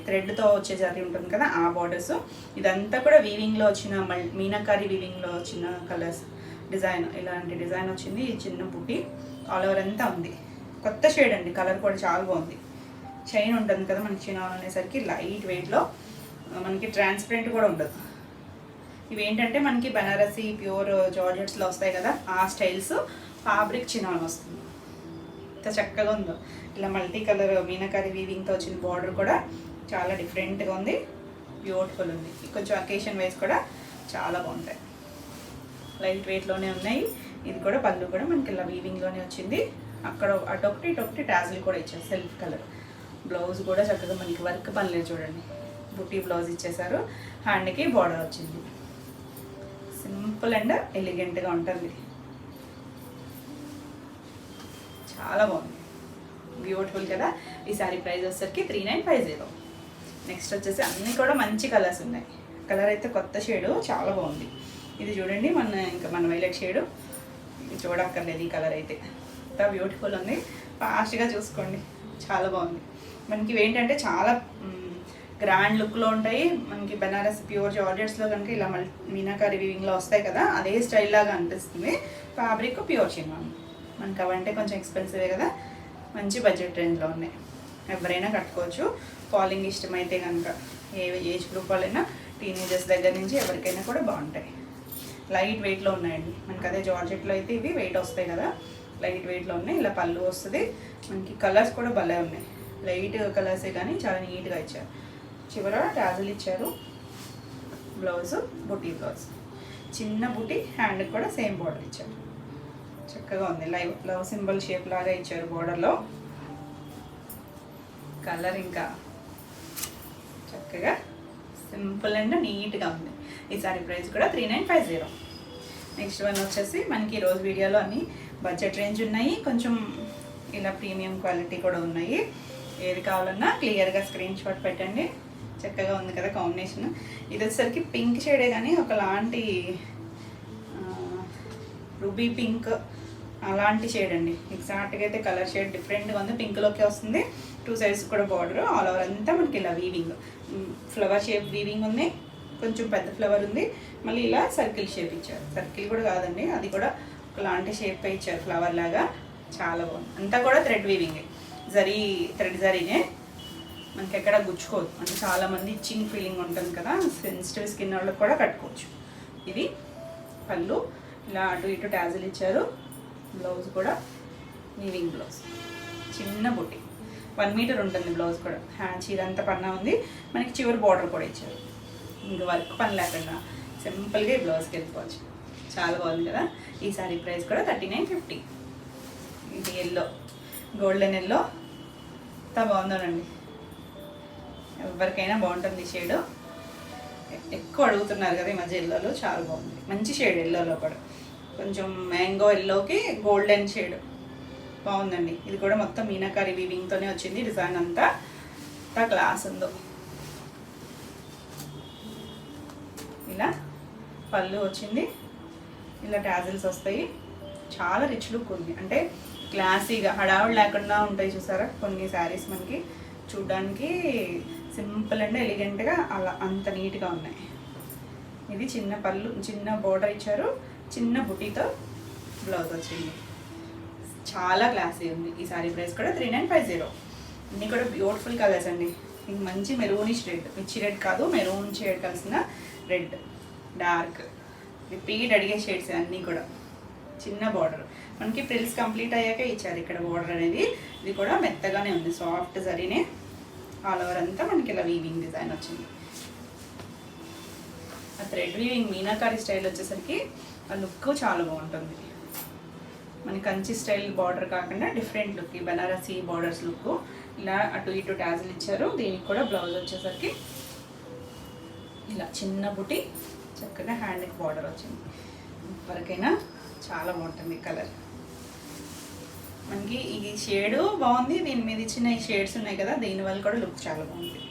S1: థ్రెడ్తో వచ్చే జరీ ఉంటుంది కదా ఆ బార్డర్స్. ఇదంతా కూడా వీవింగ్లో వచ్చిన మీనాకారి వీవింగ్లో వచ్చిన కలర్స్ డిజైన్, ఇలాంటి డిజైన్ వచ్చింది. ఈ చిన్న బుట్టి ఆల్ ఓవర్ అంతా ఉంది. కొత్త షేడ్ అండి, కలర్ కూడా చాలా బాగుంది. చైన్ ఉంటుంది కదా మనకి చినాన్ అనేసరికి లైట్ వెయిట్లో, మనకి ట్రాన్స్పరెంట్ కూడా ఉండదు. ఇవి ఏంటంటే మనకి బనారసి ప్యూర్ జార్జెట్స్లో వస్తాయి కదా ఆ స్టైల్స్, ఫ్యాబ్రిక్ చినాన్ వస్తుంది. ఎంత చక్కగా ఉందో, ఇలా మల్టీ కలర్ మీనాకారి వీవింగ్తో వచ్చిన బార్డర్ కూడా చాలా డిఫరెంట్గా ఉంది, బ్యూటిఫుల్ ఉంది. కొంచెం అకేషన్ వైజ్ కూడా చాలా బాగుంటాయి, లైట్ వెయిట్లోనే ఉన్నాయి. ఇది కూడా పళ్ళు కూడా మనకి ఇలా వీవింగ్లోనే వచ్చింది. అక్కడ అటొకటి ఇటొకటి టాజిల్ కూడా ఇచ్చారు సెల్ఫ్ కలర్. బ్లౌజ్ కూడా చక్కగా మనకి వర్క్ పనిలేదు చూడండి, బుట్టి బ్లౌజ్ ఇచ్చేసారు. హ్యాండ్కి బార్డర్ వచ్చింది. సింపుల్ అండ్ ఎలిగెంట్గా ఉంటుంది, చాలా బాగుంది, బ్యూటిఫుల్ కదా. ఈ సారీ ప్రైస్ వచ్చేసరికి 3950. నెక్స్ట్ వచ్చేసి అన్నీ కూడా మంచి కలర్స్ ఉన్నాయి. కలర్ అయితే కొత్త షేడు, చాలా బాగుంది. ఇది చూడండి మన వైలెట్ షేడు, చూడక్కర్లేదు. ఈ కలర్ అయితే ఎంత బ్యూటిఫుల్ ఉంది, ఫాస్ట్గా చూసుకోండి, చాలా బాగుంది. మనకి ఏంటంటే చాలా గ్రాండ్ లుక్లో ఉంటాయి. మనకి బనారస్ ప్యూర్ జార్జెట్స్లో కనుక ఇలా మీనాకారి వీవింగ్లో వస్తాయి కదా అదే స్టైల్ లాగా అనిపిస్తుంది. Fabric pure chinon. మనకి అవంటే కొంచెం ఎక్స్పెన్సివే కదా, మంచి బడ్జెట్ రేంజ్లో ఉన్నాయి, ఎవరైనా కట్టుకోవచ్చు. ఫాలింగ్ ఇష్టమైతే కనుక ఏ ఏజ్ గ్రూప్ వాళ్ళైనా, టీనేజర్స్ దగ్గర నుంచి ఎవరికైనా కూడా బాగుంటాయి. లైట్ వెయిట్లో ఉన్నాయండి. మనకి అదే జార్జెట్లో అయితే ఇవి వెయిట్ వస్తాయి కదా, లైట్ వెయిట్లో ఉన్నాయి. ఇలా పళ్ళు వస్తుంది. మనకి కలర్స్ కూడా భలే ఉన్నాయి, లైట్ కలర్సే కానీ చాలా నీట్గా ఇచ్చారు. చివర టాజిల్ ఇచ్చారు. బ్లౌజ్ బుటీ బ్లౌజ్, చిన్న బుటీ, హ్యాండ్కి కూడా సేమ్ బార్డర్ ఇచ్చారు. చక్కగా ఉంది, లవ్ సింబల్ షేప్ లాగా ఇచ్చారు బార్డర్లో. కలర్ ఇంకా చక్కగా సింపుల్ అండ్ నీట్గా ఉంది. ఈ సారీ ప్రైస్ కూడా 3950. నెక్స్ట్ వన్ వచ్చేసి మనకి ఈరోజు వీడియోలో అన్ని బడ్జెట్ రేంజ్ ఉన్నాయి, కొంచెం ఇలా ప్రీమియం క్వాలిటీ కూడా ఉన్నాయి. ఏది కావాలన్నా క్లియర్గా స్క్రీన్ షాట్ పెట్టండి. చక్కగా ఉంది కదా కాంబినేషన్. ఇది వచ్చేసరికి పింక్ షేడే కానీ ఒకలాంటి రూబీ పింక్ అలాంటి షేడ్ అండి. ఎగ్జాక్ట్గా అయితే కలర్ షేడ్ డిఫరెంట్గా ఉంది, పింక్లోకి వస్తుంది. 2 సైడ్స్ కూడా బార్డర్, ఆల్ ఓవర్ అంతా మనకి ఇలా వీవింగ్, ఫ్లవర్ షేప్ వీవింగ్ ఉంది, కొంచెం పెద్ద ఫ్లవర్ ఉంది. మళ్ళీ ఇలా సర్కిల్ షేప్ ఇచ్చారు. సర్కిల్ కూడా కాదండి, అది కూడా ఒకలాంటి షేప్ ఇచ్చారు ఫ్లవర్ లాగా, చాలా బాగుంది. అంతా కూడా థ్రెడ్ వీవింగ్, థ్రెడ్ జరీనే, మనకి ఎక్కడ గుచ్చుకోదు. అంటే చాలామంది ఇచ్చింగ్ ఫీలింగ్ ఉంటుంది కదా, సెన్సిటివ్ స్కిన్ వాళ్ళకి కూడా కట్టుకోవచ్చు. ఇది పళ్ళు, ఇలా అటు ఇటు టాజిల్ ఇచ్చారు. బ్లౌజ్ కూడా వీవింగ్ బ్లౌజ్, చిన్న బుట్టి, 1 మీటర్ ఉంటుంది బ్లౌజ్ కూడా. హ్యాండ్ చీర అంతా పన్నా ఉంది. మనకి చివరి బార్డర్ కూడా ఇచ్చారు. ఇంకా వర్క్ పని లేకుండా సింపుల్గా ఈ బ్లౌజ్కి వెళ్ళిపోవచ్చు. చాలా బాగుంది కదా. ఈ సారీ ప్రైస్ కూడా 3950. ఇది ఎల్లో, గోల్డెన్ ఎల్లో, ఎంత బాగుందోనండి. ఎవరికైనా బాగుంటుంది ఈ షేడు. ఎక్కువ అడుగుతున్నారు కదా ఈ మధ్య ఎల్లోలో, చాలా బాగుంది. మంచి షేడ్ ఎల్లోలో కూడా, కొంచెం మ్యాంగో ఎల్లోకి గోల్డెన్ షేడ్ బాగుందండి. ఇది కూడా మొత్తం మీనాకారి వీవింగ్తోనే వచ్చింది. డిజైన్ అంతా క్లాస్ ఉందో. ఇలా పళ్ళు వచ్చింది, ఇలా టాజిల్స్ వస్తాయి. చాలా రిచ్ లుక్ ఉంది, అంటే క్లాసీగా హడావుడు లేకుండా ఉంటాయి చూసారా కొన్ని శారీస్. మనకి చూడ్డానికి సింపుల్ అండ్ ఎలిగెంట్గా అలా అంత నీట్గా ఉన్నాయి. ఇది చిన్న పళ్ళు, చిన్న బోర్డర్ ఇచ్చారు, చిన్న బుటీతో బ్లౌజ్ వచ్చింది. చాలా క్లాసీ ఉంది. ఈ సారీ ప్రైస్ కూడా 3950. అన్నీ కూడా బ్యూటిఫుల్ కలర్స్ అండి. ఇంక మంచి మెరూనిష్ రెడ్, మిర్చి రెడ్ కాదు మెరూన్ షేడ్ కలిసిన రెడ్, డార్క్ రిపీట్ అడిగే షేడ్స్ అన్నీ కూడా. చిన్న బార్డర్ మనకి ప్రిల్స్ కంప్లీట్ అయ్యాక ఇచ్చారు ఇక్కడ బార్డర్ అనేది. ఇది కూడా మెత్తగానే ఉంది, సాఫ్ట్ జరీనే ఆల్ ఓవర్ అంతా మనకి ఇలా వీవింగ్ డిజైన్ వచ్చింది. ఆ థ్రెడ్ వీవింగ్ మీనాకారి స్టైల్ వచ్చేసరికి ఆ లుక్ చాలా బాగుంటుంది. మన కంచి స్టైల్ బార్డర్ కాకుండా డిఫరెంట్ లుక్, ఈ బనారసీ బార్డర్స్ లుక్. ఇలా అటు ఇటు టాజిల్ ఇచ్చారు. దీనికి కూడా బ్లౌజ్ వచ్చేసరికి ఇలా చిన్న బుటి చక్కగా హ్యాండ్కి బార్డర్ వచ్చింది. వరకైనా చాలా బాగుంటుంది కలర్. మనకి ఈ షేడ్ బాగుంది, దీని మీద ఇచ్చిన ఈ షేడ్స్ ఉన్నాయి కదా, దీనివల్ల కూడా లుక్ చాలా బాగుంది.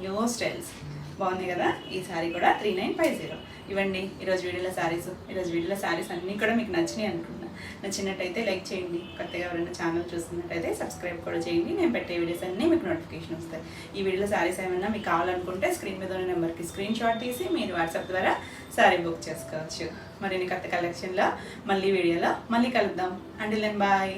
S1: న్యూ స్టైల్స్ బాగుంది కదా. ఈ శారీ కూడా 3950. ఇవ్వండి ఈరోజు వీడియోలో శారీస్. ఈరోజు వీడియోలో శారీస్ అన్నీ కూడా మీకు నచ్చినాయి అనుకుంటున్నా. నచ్చినట్టయితే లైక్ చేయండి. కొత్తగా ఎవరైనా ఛానల్ చూస్తున్నట్టయితే సబ్స్క్రైబ్ కూడా చేయండి. నేను పెట్టే వీడియోస్ అన్నీ మీకు నోటిఫికేషన్ వస్తాయి. ఈ వీడియోలో శారీస్ ఏమైనా మీకు కావాలనుకుంటే స్క్రీన్ మీద ఉన్న నెంబర్కి స్క్రీన్ షాట్ తీసి మీరు వాట్సాప్ ద్వారా శారీ బుక్ చేసుకోవచ్చు. మరిన్ని కొత్త కలెక్షన్లో మళ్ళీ వీడియోలో మళ్ళీ కలుద్దాం. Until then bye.